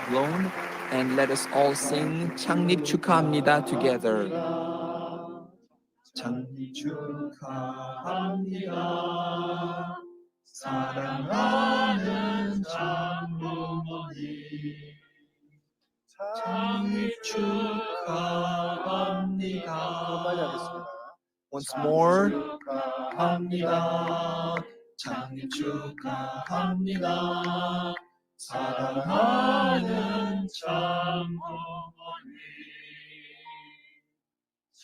blown, and let us all sing 창립 축하합니다 together. 창립 축하합니다. 사랑하는 장로님. 창립 축하합니다. 빨리 하겠습니다. Once more. 축하합니다. 창립 축하합니다. 사랑하는 장로님.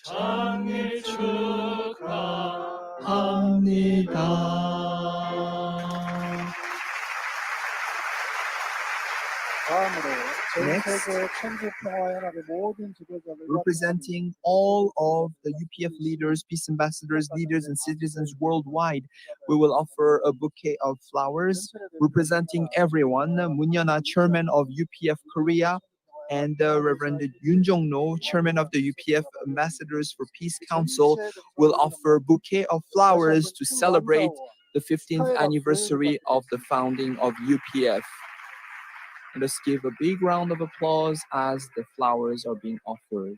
창립 축하합니다. 다음으로 전 Next. 세계 천주평화연합의 모든 지도자들과 Representing all of the UPF leaders, peace ambassadors, leaders, and citizens worldwide, we will offer a bouquet of flowers representing everyone. Moon Yeon-ah, chairman of UPF Korea, and Reverend Yoon Jong-no, chairman of the UPF Ambassadors for Peace Council, will offer a bouquet of flowers to celebrate the 15th anniversary of the founding of UPF. Let us give a big round of applause as the flowers are being offered.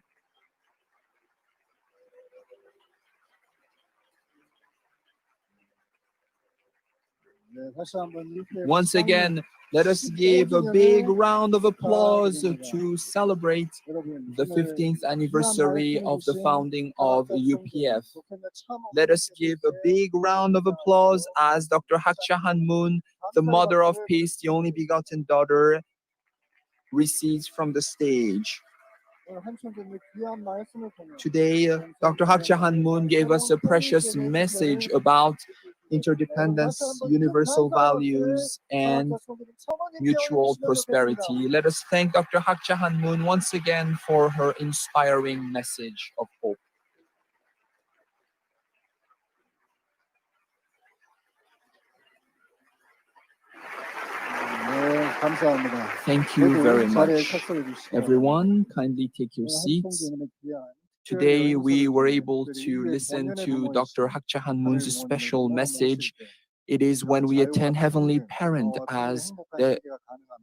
네, 다시 한번 UPF Once again, let us give a big round of applause to celebrate 여러분, the 15th anniversary of the founding of UPF. Let us give a big round of applause as Dr. Hak Ja Han Moon, the Mother of Peace, the only begotten daughter, recedes from the stage. Today, Dr. Hak Ja Han Moon gave us a precious message about interdependence, universal values, and mutual prosperity. Let us thank Dr. Hak Ja Han Moon once again for her inspiring message of hope. 네, 감사합니다. Thank you very 모두 자리에 much. 착석해 주시고 Everyone, kindly take your seats. Today, we were able to listen to Dr. Hak Ja Han Moon's special message. It is when we attend Heavenly Parent as the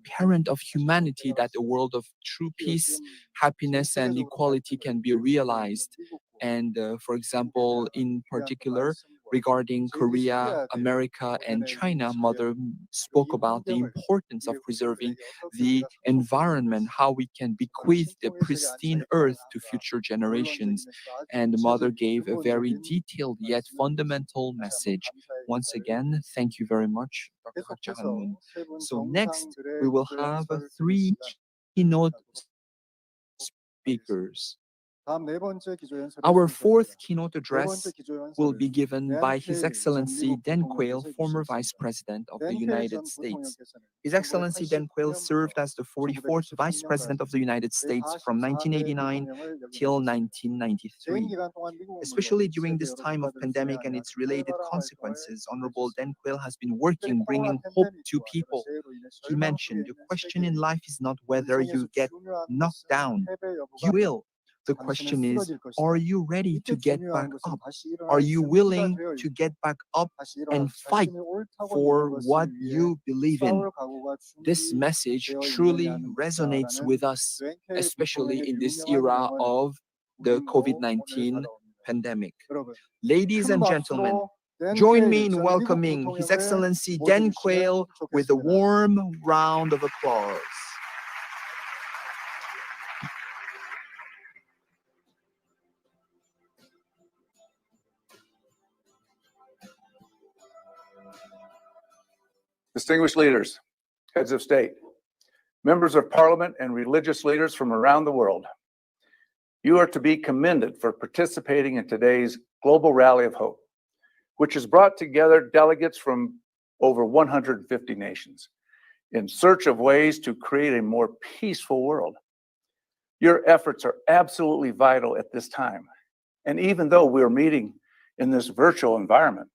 parent of humanity that a world of true peace, happiness, and equality can be realized. And for example, in particular, regarding Korea, America, and China, Mother spoke about the importance of preserving the environment, how we can bequeath the pristine earth to future generations. And Mother gave a very detailed yet fundamental message. Once again, thank you very much, Dr. Hak Ja Han Moon. So next, we will have three keynote speakers. 다음 네 번째 기조 연설의 Our 순서입니다. fourth keynote 네 address 번째 기조 will 연설을 be given by His Dan Excellency Quayle 전 Dan 미국 Quayle, 부통령께서 former 해주시겠습니다. Vice President of the Dan Quayle United 전 States. 부통령께서는 His Excellency Dan Quayle served as the 44th Vice President of the United States from 1989 till 1993. 재임 기간 동안 미국은 Especially 물론 during 세계 this 여러 time of 국가들을 pandemic and 제외하여 its related 특별한 consequences, 활동을 Honorable Dan 벌였습니다. Quayle has been 특별히 working, 코로나 bringing hope to 팬데믹과 여러 people. 재해로 인해 He 절망 mentioned 속에 the 있는 question in 세계인이 life is not whether 인생에서 you get 중요한 knocked 것은 down, 패배 여부가 you will. The 당신은 question is, 쓰러질 것이다. are you ready to 이때 get back 중요한 것은 up? 다시 Are 일어날 you 준비가 willing 되어 to 있고 get back up 다시 and 일어나 fight 자신이 옳다고 for 믿는 what 것을 위해 you believe in? 싸울 각오가 This message 준비되어 truly 있느냐는 resonates 묻다라는 with us, Dan Quayle especially 부통령의 in this 유명한 era 명언 of the 우리도 오늘 COVID-19 받아옵니다. pandemic. 여러분, Ladies 큰 and gentlemen, 박수로 Dan join Quayle me in 전 미국 welcoming His 부통령을 Excellency Dan 모셔주시면 Quayle with a 좋겠습니다. warm round of applause. Distinguished leaders, heads of state, members of parliament, and religious leaders from around the world, you are to be commended for participating in today's Global Rally of Hope, which has brought together delegates from over 150 nations in search of ways to create a more peaceful world. Your efforts are absolutely vital at this time. And even though we're meeting in this virtual environment,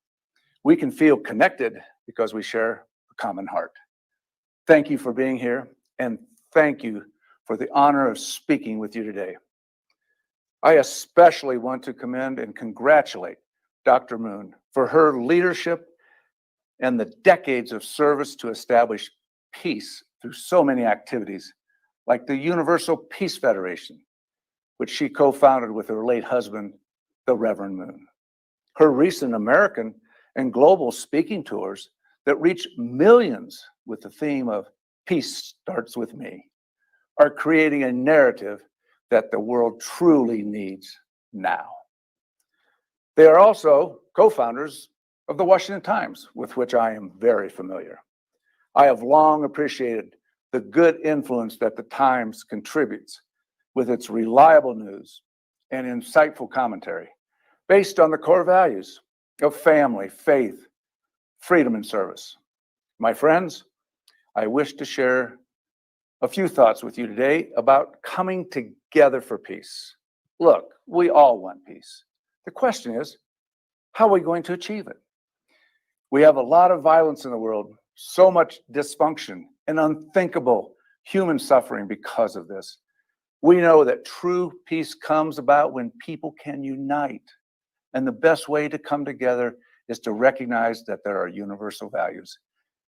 we can feel connected because we share a common heart. Thank you for being here, and thank you for the honor of speaking with you today. I especially want to commend and congratulate Dr. Moon for her leadership and the decades of service to establish peace through so many activities, like the Universal Peace Federation, which she co-founded with her late husband, the Reverend Moon. Her recent American and global speaking tours that reach millions with the theme of Peace Starts With Me are creating a narrative that the world truly needs now. They are also co-founders of the Washington Times, with which I am very familiar. I have long appreciated the good influence that the Times contributes with its reliable news and insightful commentary based on the core values of family, faith, freedom, and service. My friends, I wish to share a few thoughts with you today about coming together for peace. Look, we all want peace. The question is, how are we going to achieve it? We have a lot of violence in the world, so much dysfunction and unthinkable human suffering because of this. We know that true peace comes about when people can unite. And the best way to come together is to recognize that there are universal values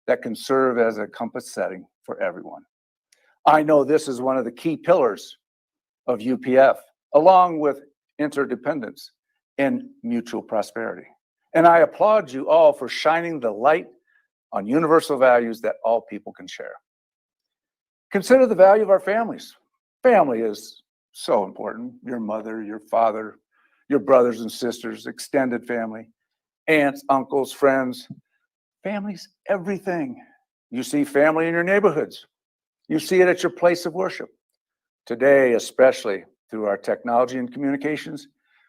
that can serve as a compass setting for everyone. I know this is one of the key pillars of UPF, along with interdependence and mutual prosperity. And I applaud you all for shining the light on universal values that all people can share. Consider the value of our families. Family is so important. Your mother, your father, your brothers and sisters, extended family, aunts, uncles, friends. Family's everything. You see family in your neighborhoods. You see it at your place of worship. Today, especially through our technology and communications,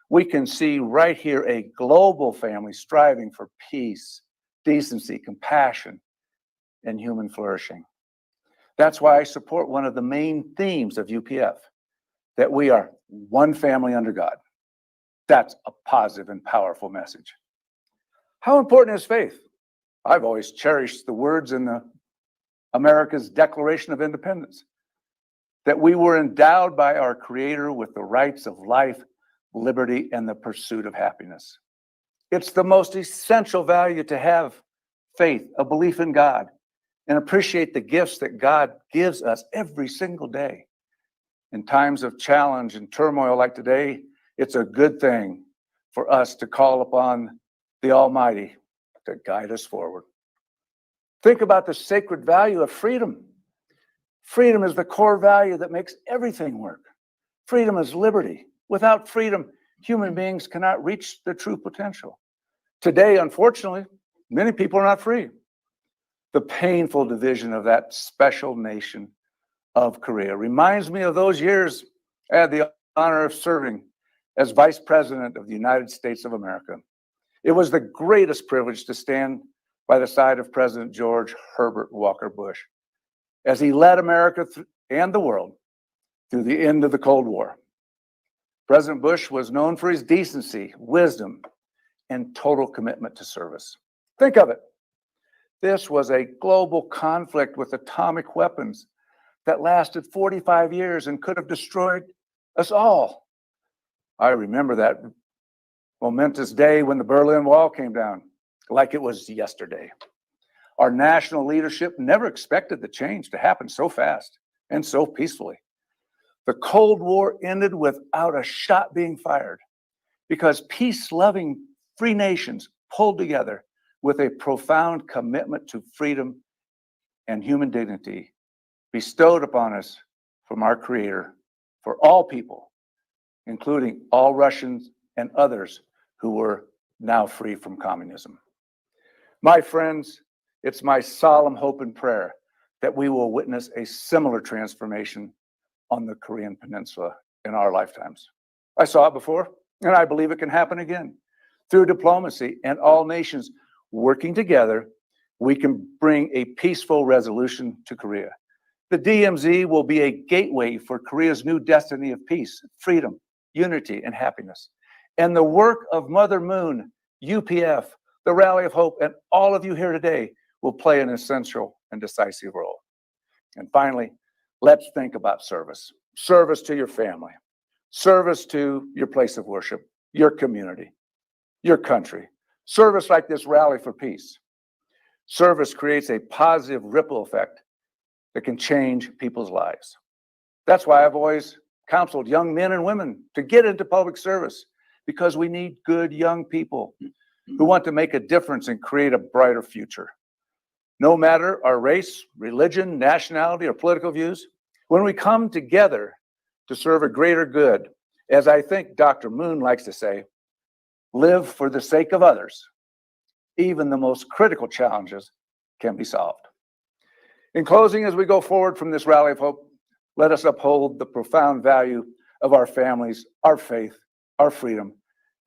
we can see right here a global family striving for peace, decency, compassion, and human flourishing. That's why I support one of the main themes of UPF, that we are one family under God. That's a positive and powerful message. How important is faith? I've always cherished the words in America's Declaration of Independence, that we were endowed by our Creator with the rights of life, liberty, and the pursuit of happiness. It's the most essential value to have faith, a belief in God, and appreciate the gifts that God gives us every single day. In times of challenge and turmoil like today, it's a good thing for us to call upon the Almighty to guide us forward. Think about the sacred value of freedom. Freedom is the core value that makes everything work. Freedom is liberty. Without freedom, human beings cannot reach their true potential. Today, unfortunately, many people are not free. The painful division of that special nation of Korea reminds me of those years I had the honor of serving as Vice President of the United States of America, it was the greatest privilege to stand by the side of President George Herbert Walker Bush as he led America and the world through the end of the Cold War. President Bush was known for his decency, wisdom, and total commitment to service. Think of it. This was a global conflict with atomic weapons that lasted 45 years and could have destroyed us all. I remember that momentous day when the Berlin Wall came down, like it was yesterday. Our national leadership never expected the change to happen so fast and so peacefully. The Cold War ended without a shot being fired because peace-loving free nations pulled together with a profound commitment to freedom and human dignity bestowed upon us from our Creator for all people, including all Russians and others who were now free from communism. My friends, it's my solemn hope and prayer that we will witness a similar transformation on the Korean Peninsula in our lifetimes. I saw it before, and I believe it can happen again. Through diplomacy and all nations working together, we can bring a peaceful resolution to Korea. The DMZ will be a gateway for Korea's new destiny of peace, freedom, unity, and happiness. And the work of Mother Moon, UPF, the Rally of Hope, and all of you here today will play an essential and decisive role. And finally, let's think about service. Service to your family, service to your place of worship, your community, your country. Service like this Rally for Peace. Service creates a positive ripple effect that can change people's lives. That's why I've always counseled young men and women to get into public service, because we need good young people who want to make a difference and create a brighter future. No matter our race, religion, nationality, or political views, when we come together to serve a greater good, as I think Dr. Moon likes to say, live for the sake of others, even the most critical challenges can be solved. In closing, as we go forward from this Rally of Hope, let us uphold the profound value of our families, our faith, our freedom,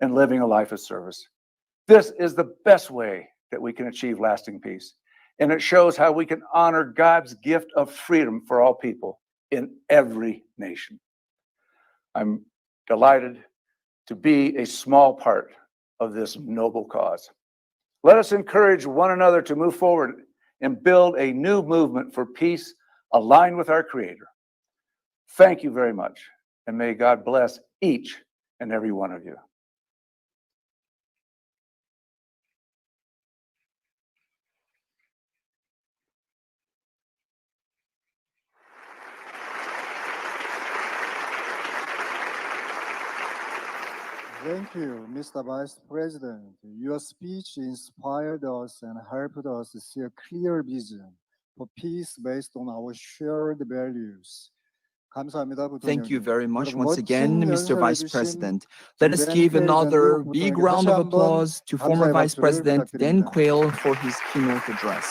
and living a life of service. This is the best way that we can achieve lasting peace, and it shows how we can honor God's gift of freedom for all people in every nation. I'm delighted to be a small part of this noble cause. Let us encourage one another to move forward and build a new movement for peace aligned with our Creator. Thank you very much, and may God bless each and every one of you. Thank you, Mr. Vice President. Your speech inspired us and helped us see a clear vision for peace based on our shared values. 감사합니다, Thank you 부통령님. very much 여러분, once again, 멋진 Mr. Vice 연설해주신 President. Let us 김대현 give Quayle another 전 big 부통령님께 round 다시 of 한번 applause to former 감사의 Vice 박수를 President Dan 부탁드립니다. Quayle for his keynote address.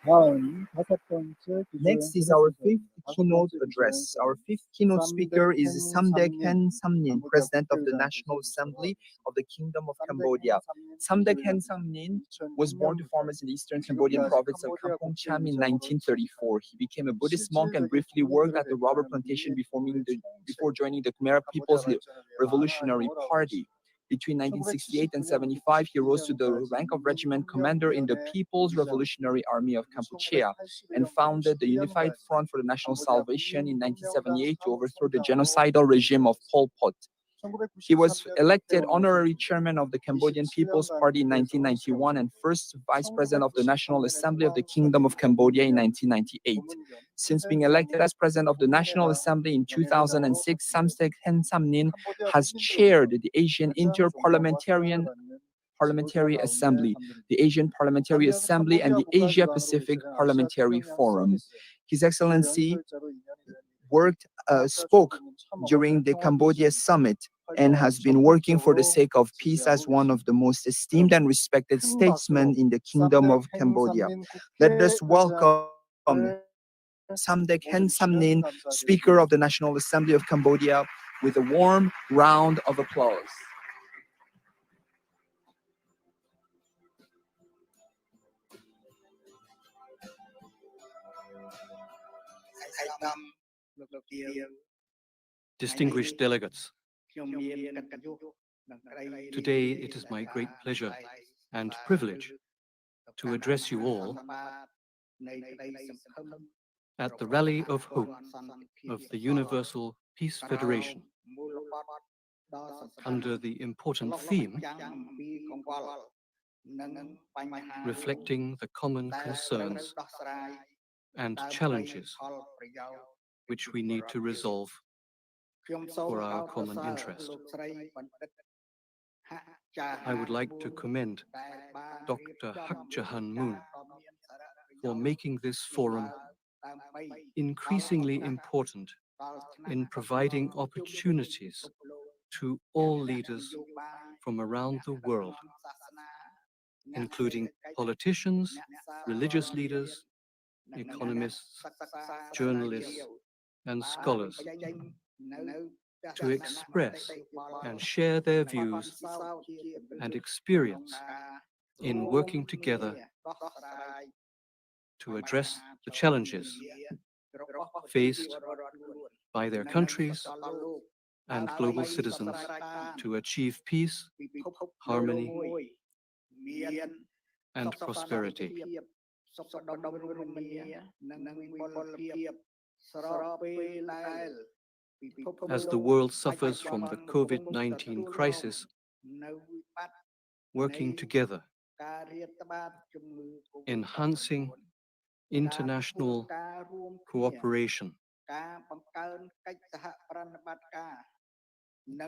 다음 다섯 번째 Next is our fifth keynote address. Our fifth keynote speaker is Samdech Heng Samrin, President of the National Assembly of the Kingdom of Cambodia. Samdech Heng Samrin was born to farmers in the eastern Cambodian province of Kampong Cham in 1934. He became a Buddhist monk and briefly worked at the rubber plantation before joining the Khmer People's Revolutionary Party. Between 1968 and 75, he rose to the rank of regiment commander in the People's Revolutionary Army of Kampuchea and founded the Unified Front for the National Salvation in 1978 to overthrow the genocidal regime of Pol Pot. He was elected honorary chairman of the Cambodian People's Party in 1991 and first vice president of the National Assembly of the Kingdom of Cambodia in 1998. Since being elected as president of the National Assembly in 2006, Samdech Heng Samrin has chaired the Asian Parliamentary Assembly, the Asian Parliamentary Assembly, and the Asia Pacific Parliamentary Forum. His Excellency spoke during the Cambodia Summit and has been working for the sake of peace as one of the most esteemed and respected statesmen in the Kingdom of Cambodia. Let us welcome Samdech Hen Samnin, Speaker of the National Assembly of Cambodia, with a warm round of applause. Distinguished delegates, today it is my great pleasure and privilege to address you all at the Rally of Hope of the Universal Peace Federation under the important theme reflecting the common concerns and challenges which we need to resolve for our common interest. I would like to commend Dr. Hak Jahan Moon for making this forum increasingly important in providing opportunities to all leaders from around the world, including politicians, religious leaders, economists, journalists, and scholars, to express and share their views and experience in working together to address the challenges faced by their countries and global citizens to achieve peace, harmony, and prosperity. As the world suffers from the COVID-19 crisis, working together, enhancing international cooperation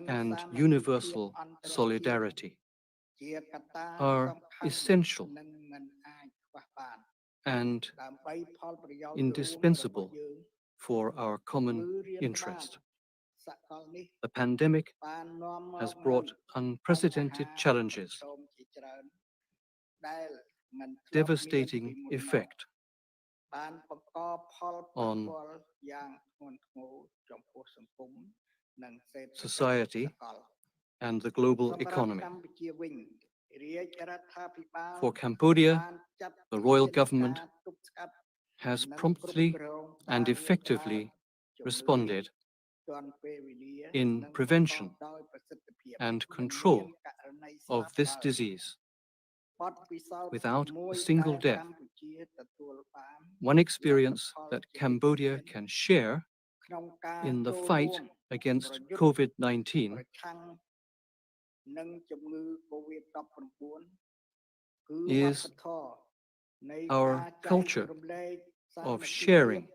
and universal solidarity are essential and indispensable for our common interest. The pandemic has brought unprecedented challenges, devastating effect on society and the global economy. For Cambodia, the royal government has promptly and effectively responded in prevention and control of this disease without a single death. One experience that Cambodia can share in the fight against COVID-19 is our culture of sharing,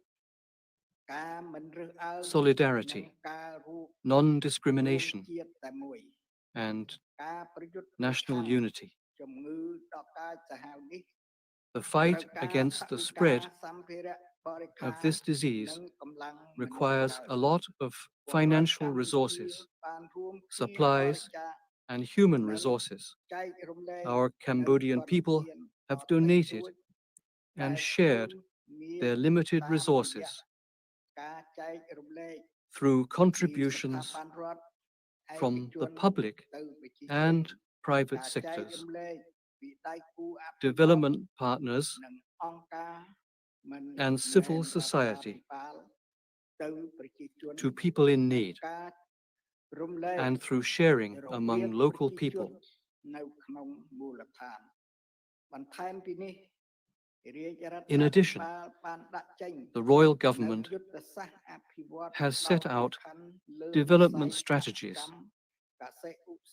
solidarity, non-discrimination, and national unity. The fight against the spread of this disease requires a lot of financial resources, supplies, and human resources. Our Cambodian people have donated and shared their limited resources through contributions from the public and private sectors, development partners, and civil society to people in need, and through sharing among local people. In addition, the royal government has set out development strategies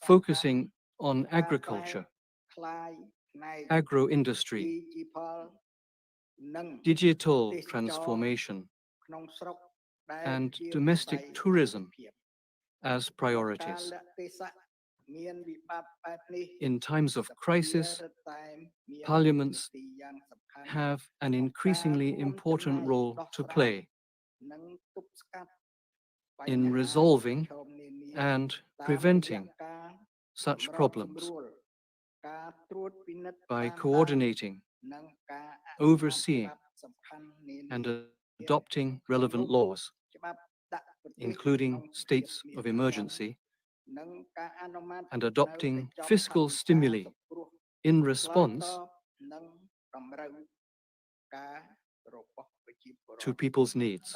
focusing on agriculture, agro-industry, digital transformation, and domestic tourism as priorities. In times of crisis, parliaments have an increasingly important role to play in resolving and preventing such problems by coordinating, overseeing, and adopting relevant laws, including states of emergency, and adopting fiscal stimuli in response to people's needs.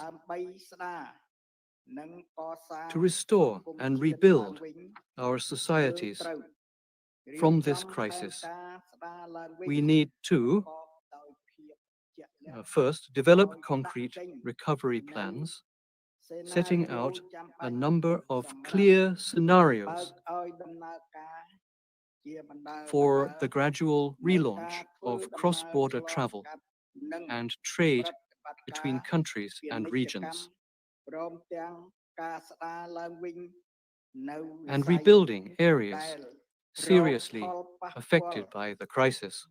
To restore and rebuild our societies from this crisis, we need to first develop concrete recovery plans, setting out a number of clear scenarios for the gradual relaunch of cross-border travel and trade between countries and regions, and rebuilding areas seriously affected by the crisis.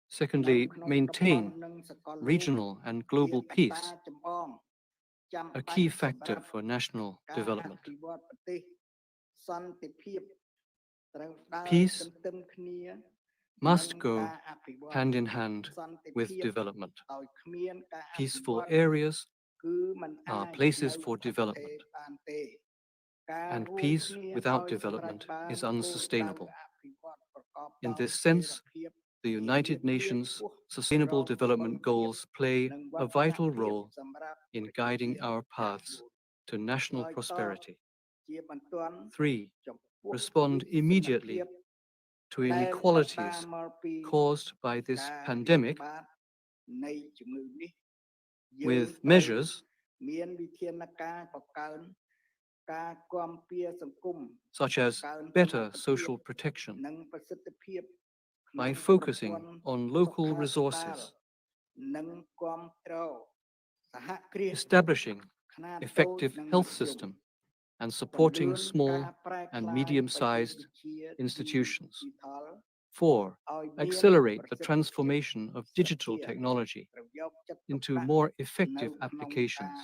Secondly, maintain regional and global peace, a key factor for national development. Peace must go hand in hand with development. Peaceful areas are places for development, and peace without development is unsustainable. In this sense, the United Nations Sustainable Development Goals play a vital role in guiding our paths to national prosperity. 3. Respond immediately to inequalities caused by this pandemic with measures such as better social protection by focusing on local resources, establishing effective health system, and supporting small and medium-sized institutions. 4. Accelerate the transformation of digital technology into more effective applications.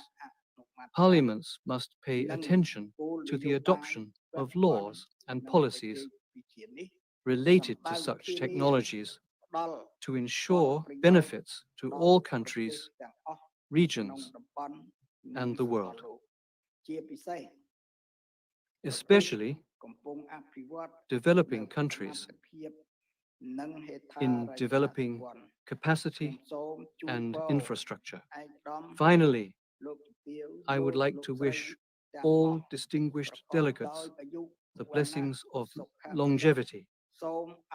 Parliaments must pay attention to the adoption of laws and policies related to such technologies to ensure benefits to all countries, regions, and the world. Especially developing countries in developing capacity and infrastructure. Finally, I would like to wish all distinguished delegates the blessings of longevity,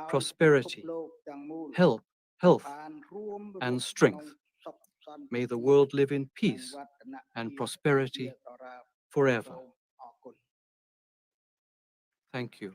prosperity, health, and strength. May the world live in peace and prosperity forever. Thank you.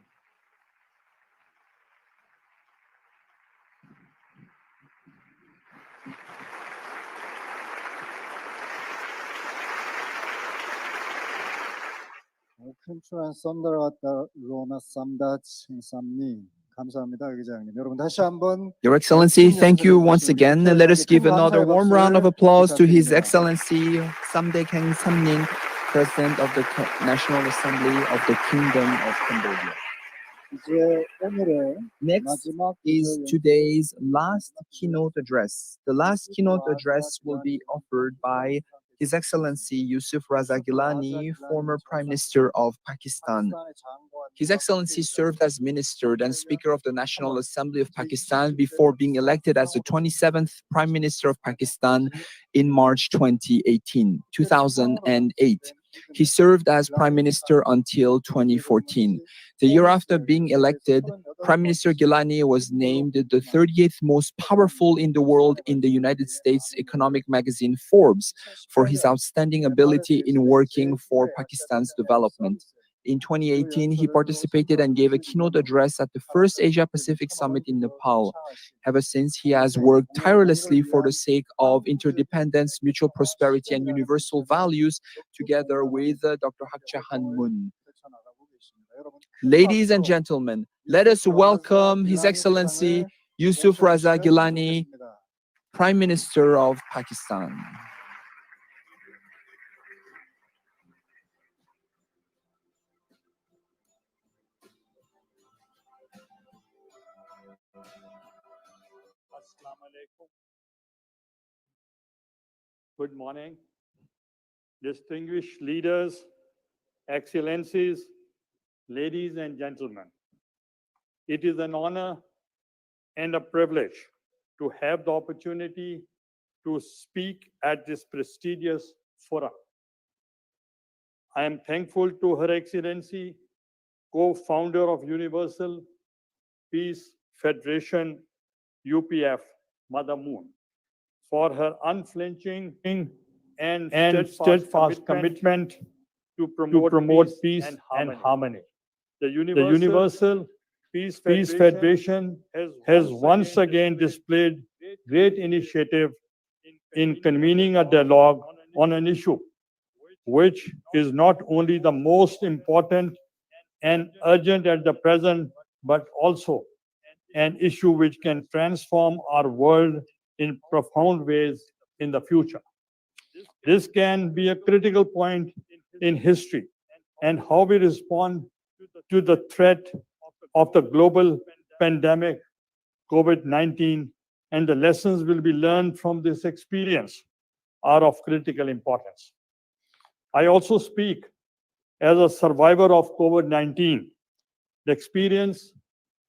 큰 출한 썸달 왔다 로나 쌈다치 쌈니 감사합니다, 의장님. 여러분 다시 한번 Your Excellency, thank you once again. Let us give another warm round of applause to His Excellency Samdech Heng Samnin, President of the National Assembly of the Kingdom of Cambodia. 이제 오늘의 Next 마지막 is today's last keynote address. The last keynote address will be offered by His Excellency Yusuf Raza Gilani, former Prime Minister of Pakistan. His Excellency served as Minister and Speaker of the National Assembly of Pakistan before being elected as the 27th Prime Minister of Pakistan in March 2008. He served as Prime Minister until 2014. The year after being elected, Prime Minister Gilani was named the 38th most powerful in the world in the United States economic magazine Forbes for his outstanding ability in working for Pakistan's development. In 2018, he participated and gave a keynote address at the first Asia-Pacific Summit in Nepal. Ever since, he has worked tirelessly for the sake of interdependence, mutual prosperity, and universal values, together with Dr. Hak Ja Han Moon. Ladies and gentlemen, let us welcome His Excellency Yusuf Raza Gilani, Prime Minister of Pakistan. Assalamu alaikum. Good morning, distinguished leaders, excellencies, ladies and gentlemen. It is an honor and a privilege to have the opportunity to speak at this prestigious forum. I am thankful to Her Excellency, co-founder of Universal Peace Federation, UPF, Mother Moon, for her unflinching and steadfast commitment to promote peace and harmony. The Universal Peace Federation has once again displayed great initiative in convening a dialogue on an issue which is not only the most important and urgent at the present, but also an issue which can transform our world in profound ways in the future. This can be a critical point in history and how we respond to the threat of the global pandemic, COVID-19, and the lessons will be learned from this experience are of critical importance. I also speak as a survivor of COVID-19. The experience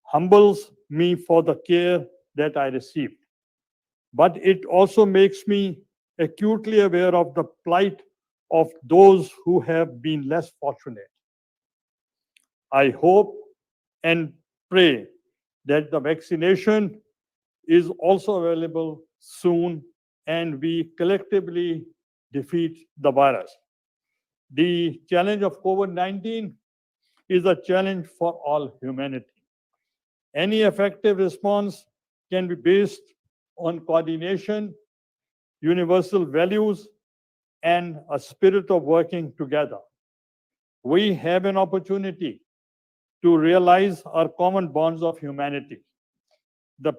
humbles me for the care that I received, but it also makes me acutely aware of the plight of those who have been less fortunate. I hope and pray that the vaccination is also available soon and we collectively defeat the virus. The challenge of COVID-19 is a challenge for all humanity. Any effective response can be based on coordination, universal values, and a spirit of working together. We have an opportunity to realize our common bonds of humanity. The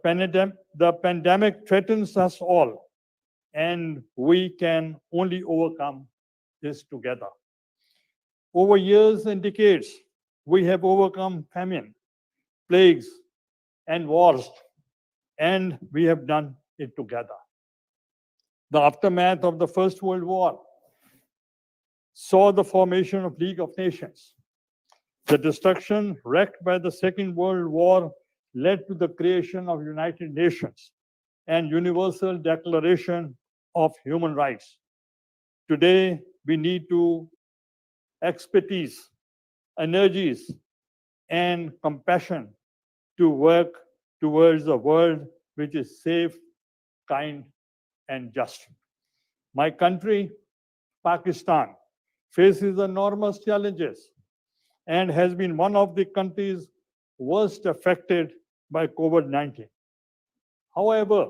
pandemic threatens us all, and we can only overcome this together. Over years and decades, we have overcome famine, plagues, and wars, and we have done it together. The aftermath of the First World War saw the formation of League of Nations. The destruction wreaked by the Second World War led to the creation of United Nations and Universal Declaration of Human Rights. Today, we need to expertise, energies, and compassion to work towards a world which is safe, kind, and just. My country, Pakistan, faces enormous challenges and has been one of the countries worst affected by COVID-19. However,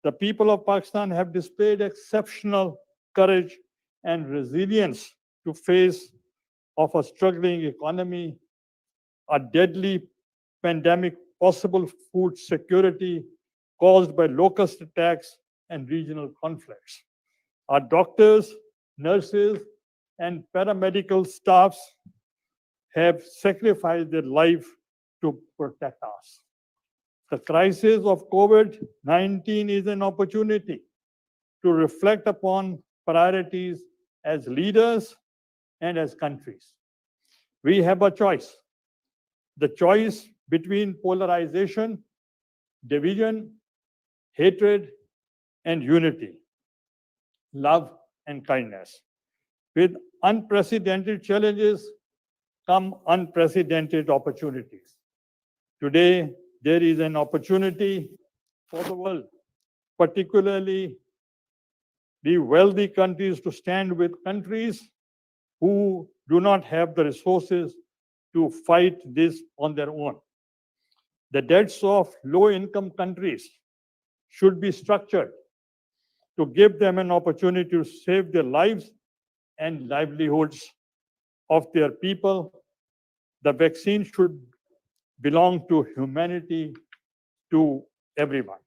the people of Pakistan have displayed exceptional courage and resilience to face of a struggling economy, a deadly pandemic, possible food security caused by locust attacks and regional conflicts. Our doctors, nurses, and paramedical staffs have sacrificed their life to protect us. The crisis of COVID-19 is an opportunity to reflect upon priorities as leaders and as countries. We have a choice. The choice between polarization, division, hatred, and unity, love and kindness. With unprecedented challenges come unprecedented opportunities. Today, there is an opportunity for the world, particularly the wealthy countries, to stand with countries who do not have the resources to fight this on their own. The debts of low-income countries should be structured to give them an opportunity to save their lives and livelihoods of their people. The vaccine should belong to humanity, to everyone.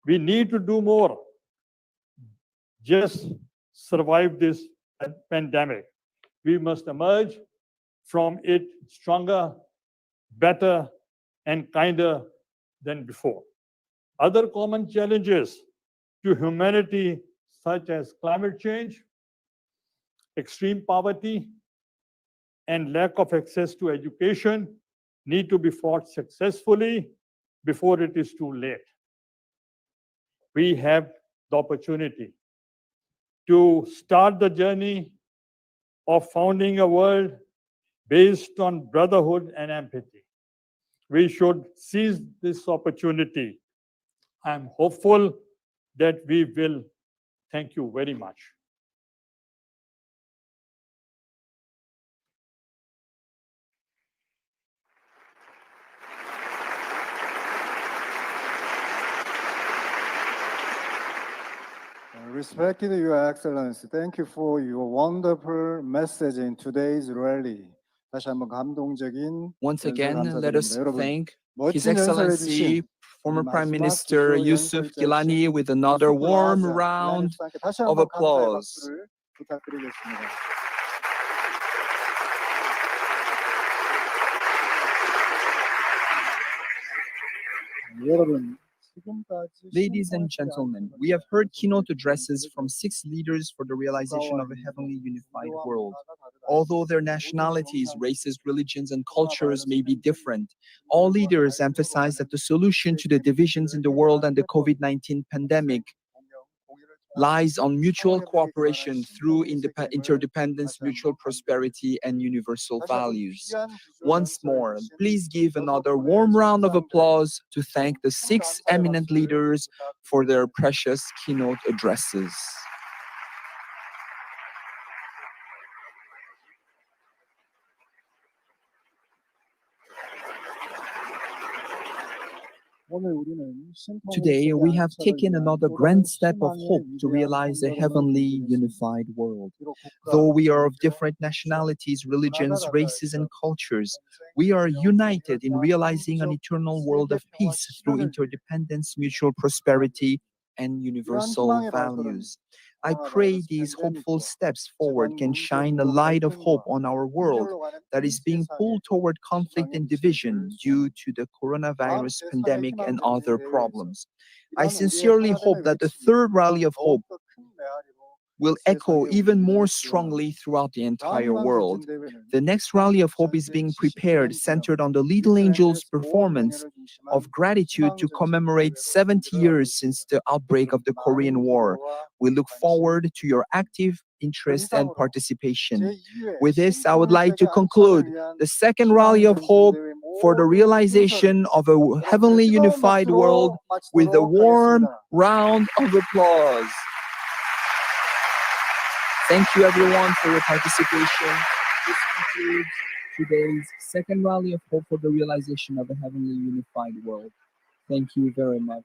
We need to do more. Just survive this pandemic. We must emerge from it stronger, better, and kinder than before. Other common challenges to humanity, such as climate change, extreme poverty, and lack of access to education, need to be fought successfully before it is too late. We have the opportunity to start the journey of founding a world based on brotherhood and empathy. We should seize this opportunity. I'm hopeful that we will. Thank you very much. Respected Your Excellency, thank you for your wonderful message in today's rally. 다시 한번 감동적인 Once 연설 again, let us 감사드립니다. 여러분, thank His 멋진 연설해 Excellency, 주신 former 이 Prime 마지막 Minister 주요 Yusuf 연설자 Gilani with another 유수프 warm 라자 round 기란입스한테 다시 of 한번 감사의 applause. 박수를 부탁드리겠습니다. 여러분, 지금까지 Ladies and 심판의 gentlemen, 양식을 we have heard keynote 가지고 addresses from 6 leaders for the realization of a heavenly unified world. Although their nationalities, races, religions, and cultures may be different, all leaders emphasize that the solution to the divisions in the world and the COVID-19 pandemic lies on mutual cooperation through interdependence, mutual prosperity, and universal values. Once more, please give another warm round of applause to thank the 6 eminent leaders for their precious keynote addresses. Today, we have taken another grand step of hope to realize a heavenly unified world. Though we are of different nationalities, religions, races, and cultures, we are united in realizing an eternal world of peace through interdependence, mutual prosperity, and universal values. I pray these hopeful steps forward can shine a light of hope on our world that is being pulled toward conflict and division due to the coronavirus pandemic and other problems. I sincerely hope that the third Rally of Hope will echo even more strongly throughout the entire world. The next Rally of Hope is being prepared, centered on the Little Angels' performance of gratitude to commemorate 70 years since the outbreak of the Korean War. We look forward to your active interest and participation. With this, I would like to conclude the second Rally of Hope for the realization of a heavenly unified world with a warm round of applause. Thank you everyone for your participation. This concludes today's second Rally of Hope for the realization of a heavenly unified world. Thank you very much.